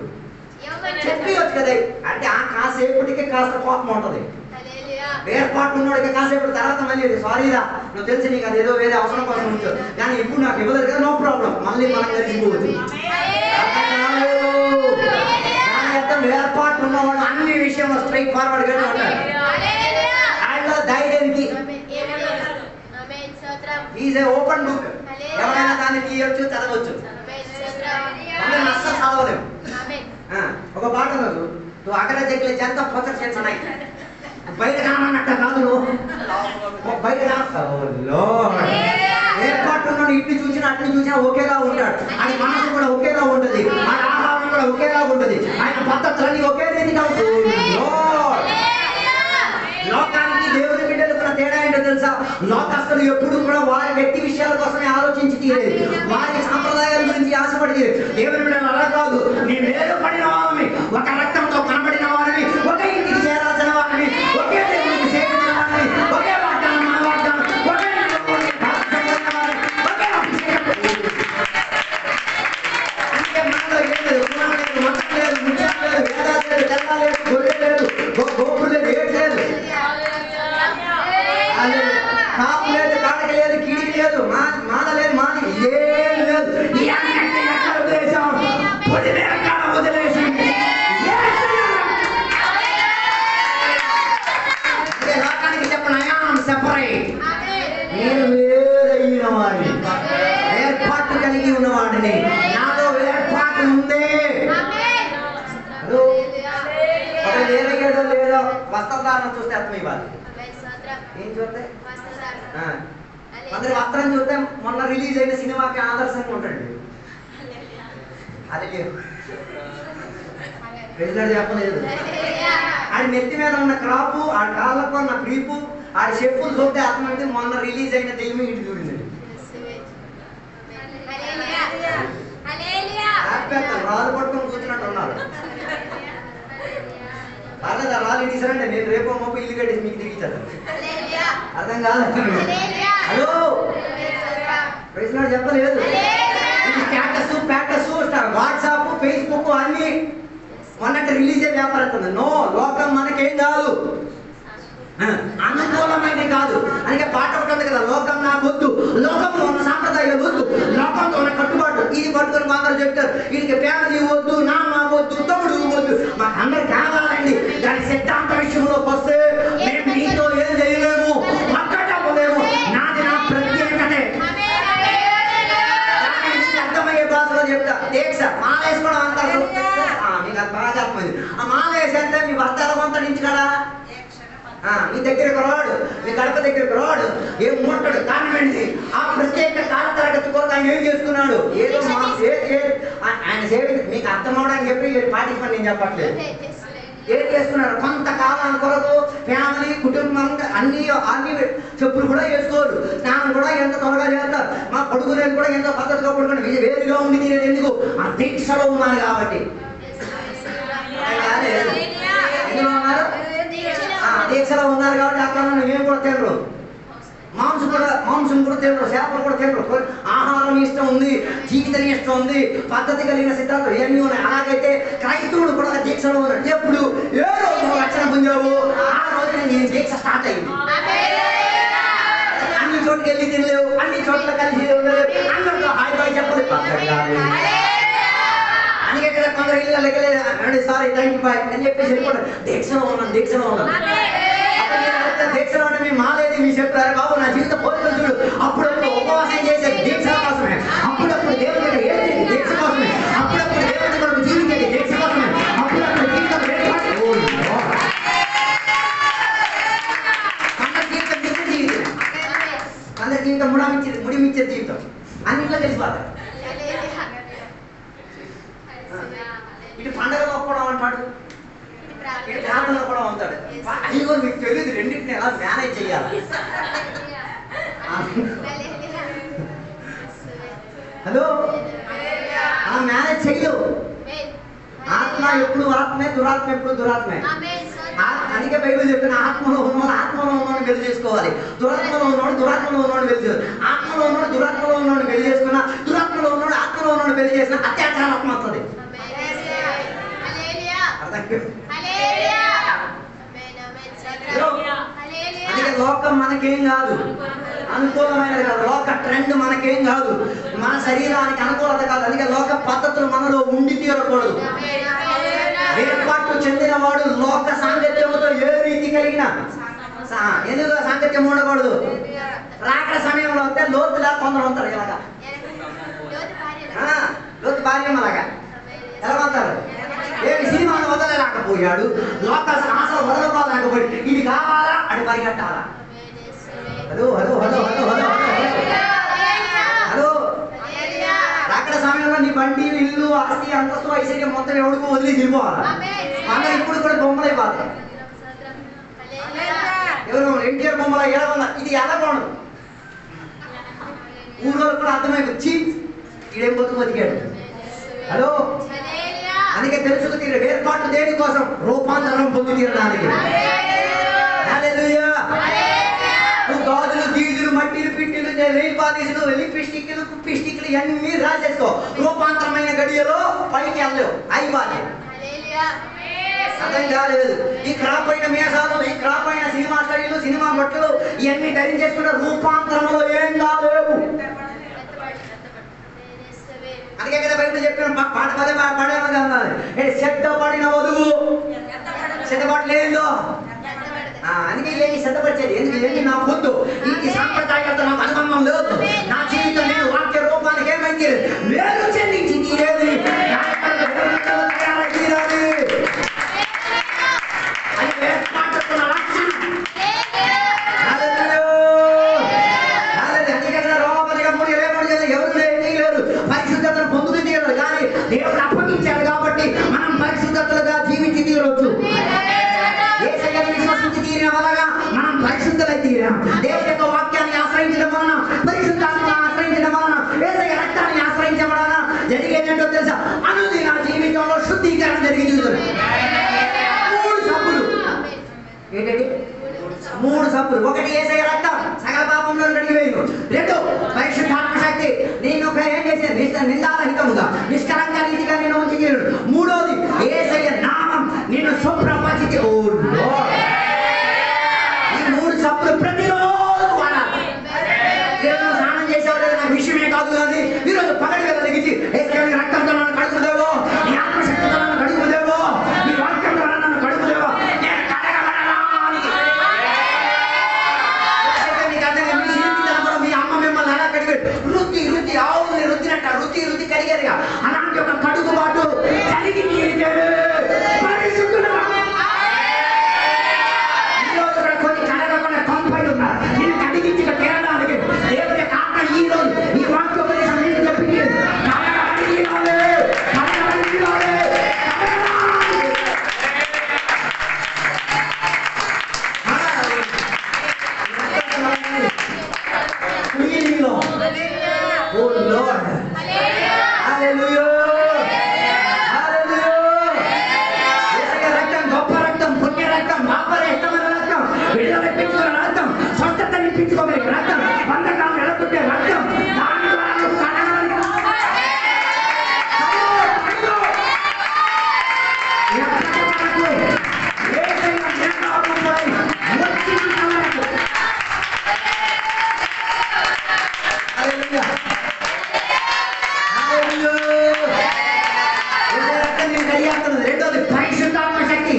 చెప్పి వచ్చు కదా. అంటే ఆ కాసేపటికి కాస్త కోపం ఉంటుంది. వేర్పాటు ఉన్నోడికి కాసేపటి తర్వాత మళ్ళీ సారీరా నువ్వు తెలిసి నీకు అది ఏదో వేరే అవసరం కోసం ఉంటుంది, కానీ ఇప్పుడు నాకు ఇవ్వలేదు కదా, నో ప్రాబ్లం, మళ్ళీ మనం కలిసిపోవచ్చు. వేర్పాటు ఉన్నవాడు అన్ని విషయంలో స్ట్రైట్ ఫార్వర్డ్ గానే ఉంటాడు. ఆయనలో ధైర్యానికి ఈజ్ ఏ ఓపెన్ బుక్. ఎవరైనా దాన్ని తీయొచ్చు, చదవచ్చు. అస్సలు చదవలేము. ఒక పాట రోజు నువ్వు అక్కడ దగ్గర ఎంత పొచ్చ చేస్తున్నాయి బయట కానన్నట్ట కాదు, నువ్వు బయట ఏర్పాటు ఉన్నాడు. ఇట్లు చూసినా అట్లు చూసినా ఒకేలా ఉంటాడు. ఆయన మనసు కూడా ఒకేలా ఉంటుంది, ఆయన ఆహారం కూడా ఒకేలా ఉంటుంది, ఆయన పద్ధతులన్నీ ఒకే రీతిగా ఉంటుంది. లోకానికి దేవుని బిడ్డలు కూడా తేడా ఏంటో తెలుసా? లోకస్తులు ఎప్పుడు కూడా వారి వ్యక్తి విషయాల కోసమే ఆలోచించి తీరేది, వారి సాంప్రదాయాల గురించి ఆశపడి తీరేది. దేవుని బిడ్డలు అలా కాదు. నీ వేరు పడిన వారిని, ఒక రక్తంతో కనబడిన వారిని, ఒక ఇంటికి చేరాల్సిన వారిని, ఒకే దేవునికి సేవించిన వారిని, ఒకే వాగ్దానం మన వాగ్దానం, ఒకే అంటే మనలో ఏం లేదు, కులం లేదు, మతం లేదు, ముత్యం లేదు, వేదాలు లేదు, తెల్ల లేదు, గొర్రె లేదు, గోపురు లేదు, ఏడు లేదు, కాపు లేదు, కాడక లేదు, కిడికి లేదు, మాల లేదు, మాది ఏం లేదు. వదిలేసి లోకానికి చెప్పను, సెపరేట్. నేను వేరైన వాడిని, ఏర్పాటు కలిగి ఉన్నవాడిని, నాలో ఏర్పాటు ఉంది. వేరేదో లేదో వస్త్రధారణ చూస్తే అర్థం ఇవ్వాలి. ఏం చూస్తే అందరి వస్త్రం చూస్తే మొన్న రిలీజ్ అయిన సినిమాకి ఆదర్శంగా ఉంటాడు. అది లేదు, చెప్పలేదు. ఆడి నెత్తి మీద ఉన్న క్రాపు, ఆ కాళ్ళకు ఉన్న క్రీపు, ఆడి చెప్పులు చూస్తే అర్థమైంది మొన్న రిలీజ్ అయిన తెలుగు ఇంటి చూడింది. రాళ్ళు పట్టుకొని కూర్చున్నట్టు ఉన్నారు. పర్లేదు, ఆ రాళ్ళు ఇడిసారండి, నేను రేపు మొప్పు ఇల్లు కట్టేసి మీకు తిరిగిచ్చాను. అర్థం కాదు. హలో, ప్రశ్న చెప్పలేదు. ఇది స్టేటస్, ప్యాటస్, వాట్సాప్, ఫేస్బుక్ అన్ని మొన్నటి రిలీజ్ అయ్యే వ్యాపారం. నో, లోకం మనకేం కాదు, అనుకూలమైనది కాదు. అందుకే పాట ఒకటి ఉంది కదా, లోకం నాకు వద్దు, లోకంలో ఉన్న సాంప్రదాయాలు వద్దు, లోకంలో ఉన్న కట్టుబాటు ఇది పట్టుకొని అందరూ చెప్తారు. వీడికి ఫ్యామిలీ వద్దు, నాన్న వద్దు, తమ్ముడు వద్దు, మాకు అందరు కావాలండి. దాని సిద్ధాంత విషయంలోకి వస్తే మేము నీతో ఏం చేయలేము. ఒక్కటే బాగా అర్థమైంది. ఆ మాల వేసేస్తే మీ భర్త ఎలా కొంటాడు ఇంటికాడ? మీ దగ్గరకు రాడు, మీ గడప దగ్గరకు రాడు, ఏం ముట్టడు. కారణం ఏంటి? ఆ ప్రత్యేక కాల తరగతి కొరకు ఆయన ఏం చేసుకున్నాడు? ఏదో ఆయన సేవ మీకు అర్థం అవడానికి చెప్పి పాటించమని నేను చెప్పట్లేదు. ఏం చేస్తున్నారు? కొంతకాలం కొరకు ఫ్యామిలీ కుటుంబం అన్ని చెప్పులు కూడా వేసుకోరు, స్నానం కూడా ఎంత త్వరగా చేస్తారు, మా కొడుకునేది కూడా ఎంతో పద్ధతిగా పడుకుని వేరుగా ఉండి తీరేది ఎందుకు? ఆ దీక్షలో ఉన్నారు కాబట్టి. ఎందులో ఉన్నారు? దీక్షలో ఉన్నారు కాబట్టి అక్కడ ఏం కూడా తినరు, మాంసం కూడా తినరు, చేపలు కూడా తినరు. ఆహారం ఇష్టం ఉంది, జీవితం ఇష్టం ఉంది, పద్ధతి కలిగిన సిద్ధాంతం ఇవన్నీ ఉన్నాయి. అలాగైతే క్రైస్తవుడు కూడా దీక్షలో ఉన్నాడు. ఎప్పుడు ఏ రోజు రక్షణ పొందావు ఆ రోజు నేను దీక్ష స్టార్ట్ అయింది. అన్ని చోట్లకి వెళ్ళి తినలేవు, అన్ని చోట్ల కలిసి ఉండలేవు, అందరితో హాయ్ బాయ్ చెప్పలేదు. అందుకే కదా కొందరు ఇల్లు సారీ థ్యాంక్ యూ బాయ్ అని చెప్పేసి వెళ్ళిపోతారు. దీక్షలో ఉన్నాను, దీక్షలో ఉన్నాను. దీక్షలో ఉంటే మీ మాలేది మీ చెప్తారు బాబు నా జీవితం పోతుంది చూడు. అప్పుడప్పుడు ఉపవాసం చేసేది దీక్ష కోసమే, అప్పుడప్పుడు దేవుడి దగ్గర ఏడ్చేది దీక్ష కోసమే, అప్పుడప్పుడు దేవుడి కొరకు జీవించేది దీక్ష కోసమే, అప్పుడప్పుడు జీవితం అందరి జీవితం ముడిమిచ్చే జీవితం అన్నింటిలో తెలిసిపోతారు. ఇటు పండగలో కూడా ఉంటాడు, ఇటు ప్రార్థనలో కూడా ఉంటాడు. అయ్యో మీకు తెలియదు రెండింటిని ఎలా మేనేజ్ చేయాలి. హలో, అలా మేనేజ్ చెయ్యవు. ఆత్మ ఎప్పుడు ఆత్మే, దురాత్మ ఎప్పుడు దురాత్మే. అందుకే బైబిల్ చెప్పిన ఆత్మలో ఉన్నవాడు ఆత్మలో ఉన్నవాడిని పెళ్లి చేసుకోవాలి, దురాత్మలో ఉన్నవాడు దురాత్మలో ఉన్నవాడిని పెళ్లి చేసుకోవాలి. ఆత్మలో ఉన్నవాడు దురాత్మలో ఉన్నవాడిని పెళ్లి చేసుకున్నా, దురాత్మలో ఉన్నవాడు ఆత్మలో ఉన్నవాడిని పెళ్లి చేసిన అత్యాచారం ఆత్మ వస్తుంది. అందుకే లోకం మనకేం కాదు, అనుకూలమైనది కాదు. లోక ట్రెండ్ మనకేం కాదు, మన శరీరానికి అనుకూలత కాదు. అందుకే లోక పద్ధతులు మనలో ఉండి తీరకూడదు. ఏర్పాటు చెందిన వాడు లోక సాంగత్యముతో ఏ రీతి కలిగిన ఎందుకు సాంగత్యం ఉండకూడదు. రాకడ సమయంలో వస్తే లోతులా కొందరు ఉంటారు, ఇలాగా లోతు భార్యం అలాగా ఎలా ఉంటారు. ఏమి సినిమాను వదలలేకపోయాడు, లోక ఆశ వదలకోలేకపోయి ఇది కావాలా అని పరిగెట్టాలా. Hello hello hello hello hello hello రాకడ సమయంలో నీ బండి ఇల్లు ఆస్తి అంతస్తు ఐశ్వర్యం మొత్తం ఎవడికో వదిలి వెళ్ళిపోవాలా. అందరూ ఇప్పుడు కూడా బొమ్మలైపోతారు. ఎవరు ఎన్టీఆర్ బొమ్మల ఏడవల్ల ఇది ఎలా బాగుండు ఊళ్ళో కూడా అర్థమైపోయి ఇదేం బతుకు బతికాడు. హలో, అందుకే తెలుసుకు తీరు ఏర్పాటు దేనికోసం? రూపాంతరం పొంది తీరడానికి. గాజులు గీజులు మట్టిలు పిట్టిలు నెయిల్ పాలిష్లు లిప్స్టిక్లు కుప్పిస్టిక్లు ఇవన్నీ రాసేసుకో. రూపాంతరమైన గడియలో పైకి వెళ్ళలేవు, అయిపోయి అర్థం కాలేదు. ఈ క్రాప్ అయిన మేసాలు, ఈ క్రాప్ అయిన సినిమా స్టైలు, సినిమా బట్టలు ఇవన్నీ ధరించేసుకుంటే రూపాంతరంలో ఏం కాలేవు. అందుకే కదా బయట చెప్పిన పాట పదే పడేమన్నారు, సిద్ధపడిన వధువు సిద్ధపడలేదు. అందుకే ఇవన్నీ సిద్ధపరిచేది ఎందుకు? ఇవన్నీ నాకు వద్దు, ఈ సాంప్రదాయాలతో నాకు అనుబంధం లేదు. నా జీవితం నేను వాక్య రూపానికి ఏమైంది వేరు చెందించి తీరేది పరిశుద్ధతను పొందుతూ తీరదు. కానీ దేవుడు అప్పగించాడు కాబట్టి మనం పరిశుద్ధతలుగా జీవించి తీరవచ్చు. యేసయ్యను విశ్వసించి తీరిన వలన మనం పరిశుద్ధులై తీరాం. దేవుడి యొక్క వాక్యాన్ని ఆశ్రయించడం వలన, పరిశుద్ధాత్మను ఆశ్రయించడం వలన, యేసయ్య రక్తాన్ని ఆశ్రయించడం వలన జరిగేదేంటో తెలుసా? అనుదిన జీవితంలో శుద్ధీకరణ జరిగి చూస్తుంది. 3 సబ్బులు ఏంటండి? 3 సబ్బులు. 1 యేసయ్య రక్తం సకల పాపంలో కడిగివేయును. 2 పరిశుద్ధాత్మ శక్తి నేను ఏం చేసేది నిందారహితముగా నిష్కలంక రీతిగా నేను ఉంచి తీరును. 3వది యేసయ్య నామం నిన్ను శుభ్రపరిచి. ఓ లార్డ్, ఈ 3 సబ్బులు ప్రతిరోజు వాడాలి. ఈరోజు స్నానం చేసేవాళ్ళు నాకు విషయమే కాదు, కానీ ఈరోజు పగటి వేళ లెగిచి యేసయ్య రక్తంతో నన్ను కడుగుదేవో, నీ ఆత్మశక్తితో నన్ను కడుగుదేవో, నీ వాక్యంతో నన్ను కడుగుదేవో, నేను కడగబడాలి. మీ అమ్మ మిమ్మల్ని ఎలా కడిగాడు? రుద్ది ఆవుని రుద్దినట్ట రుద్ది కడిగారుగా అలాంటి ఒక కడుగుబాటు కలిగి తీరితే ఓ లార్డ్, హల్లెలూయా, హల్లెలూయా. యేసయ్య రక్తం గొప్ప రక్తం, పుణ్య రక్తం, పాపల ఇష్టమైన రక్తం, విడుదల ఇప్పించుకునే రక్తం, స్వస్థత ఇప్పించుకోలే రక్తం, బంధకాలను ఎడగొట్టే రక్తం. దాని ద్వారా నువ్వు కడగడానికి రెండోది పరిశుద్ధాత్మ శక్తి.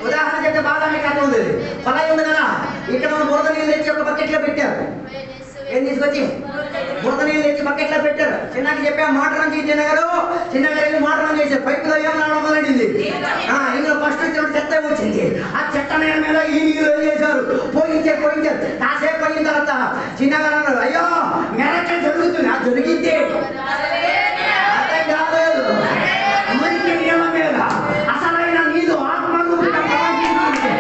ఉదాహరణ చెప్తే బాగా మీకు అర్థం ఉంది. పొలాయి ఉంది కదా, ఇక్కడ మనం బురద నీళ్ళు తెచ్చి ఒక బకెట్ లో పెట్టారు. ఏం తీసుకొచ్చి బురద నీళ్ళు తెచ్చి బకెట్ లో పెట్టారు. చిన్నకి చెప్పా మోటార్ నుంచి చిన్నగారు వెళ్ళి మోటార్ ఆన్ చేశారు. పైపులో ఏం రావడం మొదలైంది. ఇందులో ఫస్ట్ వచ్చినప్పుడు చెత్త వచ్చింది. ఆ చెత్త నేల మీద ఈ నీళ్ళు ఏం చేశారు, పోయించారు. కాసేపు పోయిన తర్వాత చిన్నగారు అన్నారు, అయ్యో మెరకలు జరుగుతుంది. అది జరిగింది అర్థం కాలేదు. మురికి నీళ్ళ మీద అసలైన నీళ్ళు ఆత్మరూపంగా ప్రవహిస్తుంది.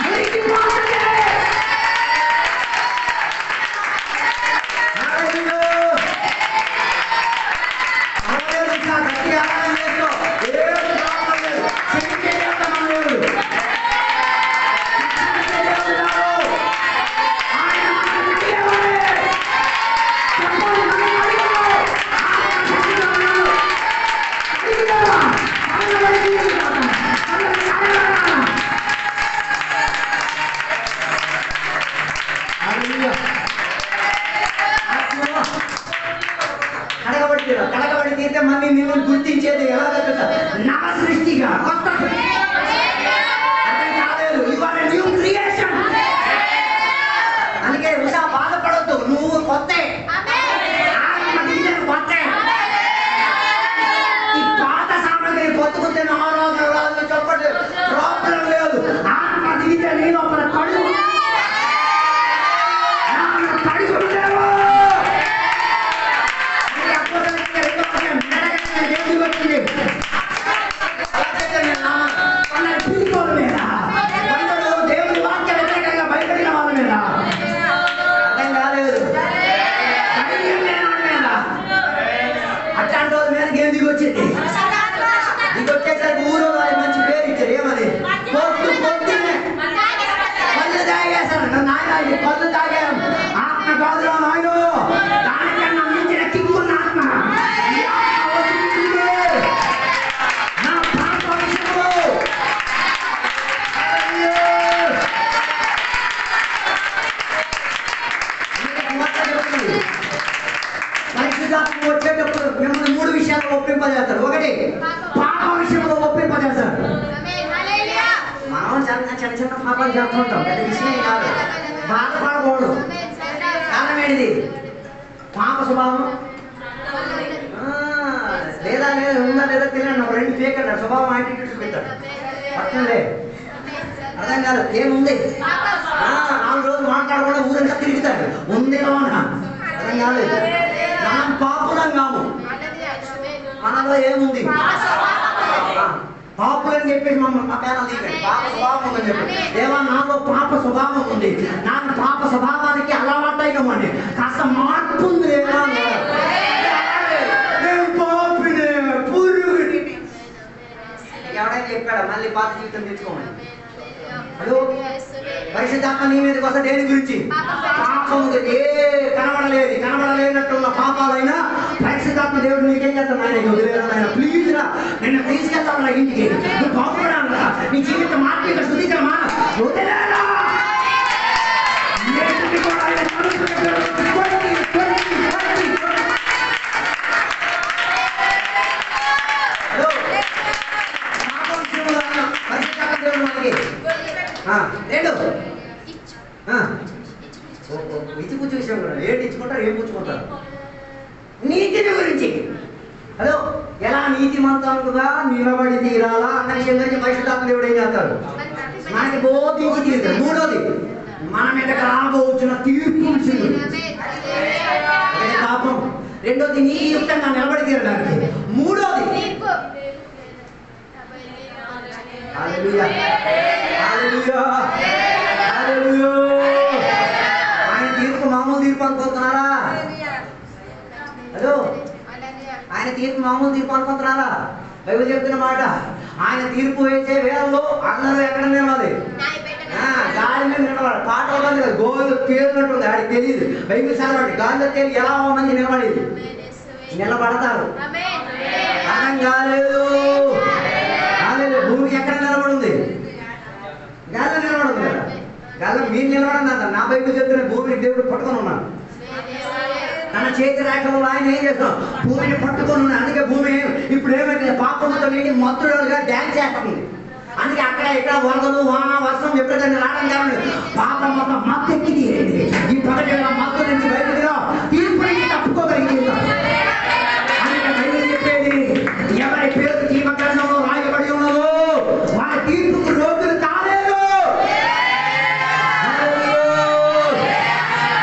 మురికిపోతుంది. కడగబడి తీరితే మళ్ళీ నిన్ను గుర్తించేది ఎలాగ నవ సృష్టిగా, కొత్త అర్థం కాలేదు. ఇవాళ న్యూ క్రియేషన్. అందుకే ఉషా బాధపడొద్దు, నువ్వు కొత్త కొత్త. ఈ పాత సామాగ్రి పొత్తుకుంటే నారాజు చెప్పండి, ప్రాబ్లం లేదు. ఆత్మ దిగితే నేను ఒక కళ్ళు దేవుని వాక్య వ్యతిరేకంగా భయపడిన వాళ్ళ మీద, అర్థం కాలేదు, ధైర్యం లేని వాళ్ళ మీద, అట్లాంటి వాళ్ళ మీద ఏం దిగొచ్చింది. దిగొచ్చేసరికి ఊరు వాళ్ళు మంచి పేరు ఇచ్చారు. ఏమది పొద్దున్నే కళ్ళు తాగేశారు. నాయన కళ్ళు తాగారు. ఆత్మ కాదురా నాయన, దానికన్నా మించిన కిక్కున్న ఆత్మ. పరిశుద్ధాత్మ వచ్చేటప్పుడు మిమ్మల్ని 3 విషయాలు ఒప్పింపజేస్తారు. ఒకటి, పాప విషయంలో ఒప్పింపజేస్తారు. మనం చిన్న పాపాలు చేస్తుంటాం, పెద్ద విషయం కాదు, బాధపడకూడదు. కారణం ఏంటిది? పాప స్వభావం లేదా ఉందా లేదా తెలియదు. 2 ఫేక్ అన్నాడు. స్వభావం యాటిట్యూడ్స్ పెట్టాడు. పట్టంలే, అర్థం కాదు. ఏముంది? 4 రోజులు మాట్లాడకుండా ఊరంతా తిరుగుతాడు. ఉందేమో అన్నా, అర్థం కాలేదు. మనం పాపులం కాము. మనలో ఏముంది? పాపులని చెప్పేసి మా పేరు దిగండి. పాప స్వభావం ఉందని చెప్పి, దేవా నాలో పాప స్వభావం ఉంది, నాకు పాప స్వభావానికి అలవాటైనమండి, కాస్త మార్పు ఉంది లేదా? ఎవడైనా చెప్పాడా మళ్ళీ పాత జీవితం తెచ్చుకోమని? హలో, పరిశుద్ధాత్మ నీ మీదకి వస్తే దేని గురించి? పాపం. కనబడలేనట్టున్న పాపాలైనా పరిశుద్ధాత్మ దేవుడు నీకేం చేస్తాను, ఆయన వదిలేదా, ప్లీజ్ రా, నిన్ను తీసుకెళ్తాను నా ఇంటికి, నువ్వు బాగుపడాలా, నీ జీవితం మార్పిక శుద్ధీకరమా, వదిలేరా. రెండు ఇచ్చిపుచ్చు విషయం కూడా. ఏంటి ఇచ్చుకుంటారు, ఏం పుచ్చుకుంటారు? నీతిని గురించి. హలో, ఎలా నీతిమంతులుగా నిలబడి తీరాలా అన్న విషయం గురించి పరిశుద్ధాత్మ దేవుడు ఏం చేస్తాడు? మనకి బోధించి తీరుతాడు. మూడోది, మన మీద రాబోతున్న తీర్పు విషయం. పాపం. రెండోది, నీతియుక్తంగా నిలబడి తీరడానికి. మూడోది, హల్లెలూయా, హల్లెలూయా, హల్లెలూయా. ఆయన తీర్పు మామూలు తీర్పు అనుకుంటున్నారా? హలో, ఆయన తీర్పు మామూలు తీర్పు అనుకుంటున్నారా? బైబిల్ చెప్తున్న మాట, ఆయన తీర్పు వేసే వేళల్లో అందరూ ఎక్కడ నిలవాలి? గాలి మీద నిలబడాలి. పాట ఉంటుంది కదా, గోలు తేలినట్టుంది, ఆడికి తెలియదు. బైబిల్ చదవండి, గాలిలో తేలి ఎలా మంది నిలబడేది, నిలబడతారు. అర్థం కాలేదు. భూమికి ఎక్కడ నిలబడింది? గాలిలో నిలబడింది కదా. గాలిలో మీరు నిలబడండి అంటారు. నా బైబిల్ చెప్తున్న భూమిని దేవుడు పట్టుకొని ఉన్నాను. తన చేతి రేఖలో ఆయన ఏం చేస్తాం? భూమిని పట్టుకొని ఉన్నాడు. అందుకే భూమి ఇప్పుడు ఏమైంది? పాపంతో నీటి మత్తులుగా డ్యాన్స్ చేస్తుంది. అందుకే అక్కడ ఇక్కడ వరదలు, వాన, వర్షం ఎప్పుడైనా రావడం కాదు. పాపం మొత్తం మత్తెక్కి తీరేది. ఈ పగటి మత్తు నుంచి బయటకు తీర్పు నుంచి తప్పుకోగలిగింది. అందుకే బైబిల్ చెప్పేది, ఎవరి పేరు జీవ గ్రంథంలో రాయబడి ఉన్నదో వాళ్ళ తీర్పుకు లోతులు కాలేదు.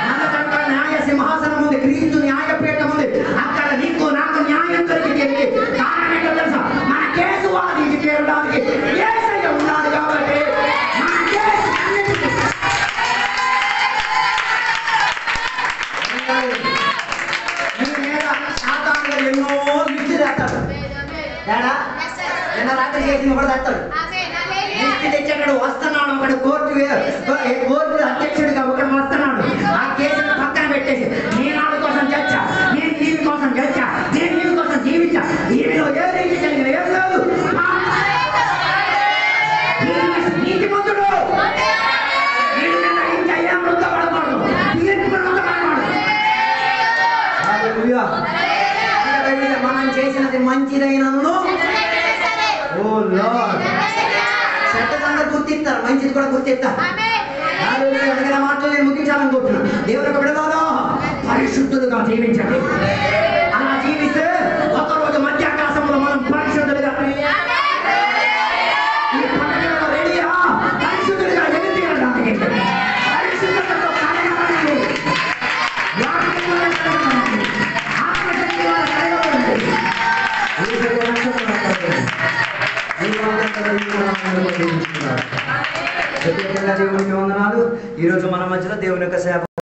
మనకంట న్యాయ సింహాసనం ఉంది, క్రీస్తు న్యాయపీఠం ఉంది. అక్కడ నీకు నాకు న్యాయం దొరికింది. కారణం ఏంటో తెలుసా? మన కేసు వాదించి తీరడానికి యేసయ్య ఉన్నాడు కాబట్టి మన కేసు మీ మీద సాతానుడు ఎన్నో లిస్టు తెస్తాడు. తేడా నిన్న రాత్రి చేసిన కూడా తెస్తాడు. లిస్టు తెచ్చాడు, వస్తున్నాడు. ఒకడు కోర్టు అధ్యక్షుడిగా ఒకడు వస్తున్నాడు. ఆ కేసును పక్కన పెట్టేసి, నేను ఆడి కోసం చచ్చా, నేను దీని కోసం చచ్చా, నేను దీని కోసం జీవించా, ఈమెలో ఏ రీతి కలిగిన ఏం లేదు. నీతిమంతుడు వీడి మీద ఇంకా ఏం వృద్ధపడకూడదు, తీర్పు వృద్ధపడకూడదు. మనం చేసినది మంచిదైనను ఓ లార్డ్ చెడ్డదంతా గుర్తిస్తారు, మంచిది కూడా గుర్తిస్తారు. అందుకని మాటలు నేను ముగించాలనుకుంటున్నాను. దేవుని యొక్క బిడ్డలారా, పరిశుద్ధులుగా జీవించండి. అలా జీవిస్తే ఒకరోజు మధ్యాకాశంలో మనం పరిశుద్ధులుగా ఈ పండుగలో రెడీయా? పరిశుద్ధులుగా ఎన్ని అనడానికి పరిశుద్ధతతో కలగబడండి. ఆత్మశక్తి ద్వారా కలగబడండి. దేవునికి వందనాలు. ఈరోజు మన మధ్యలో దేవుని యొక్క సేవ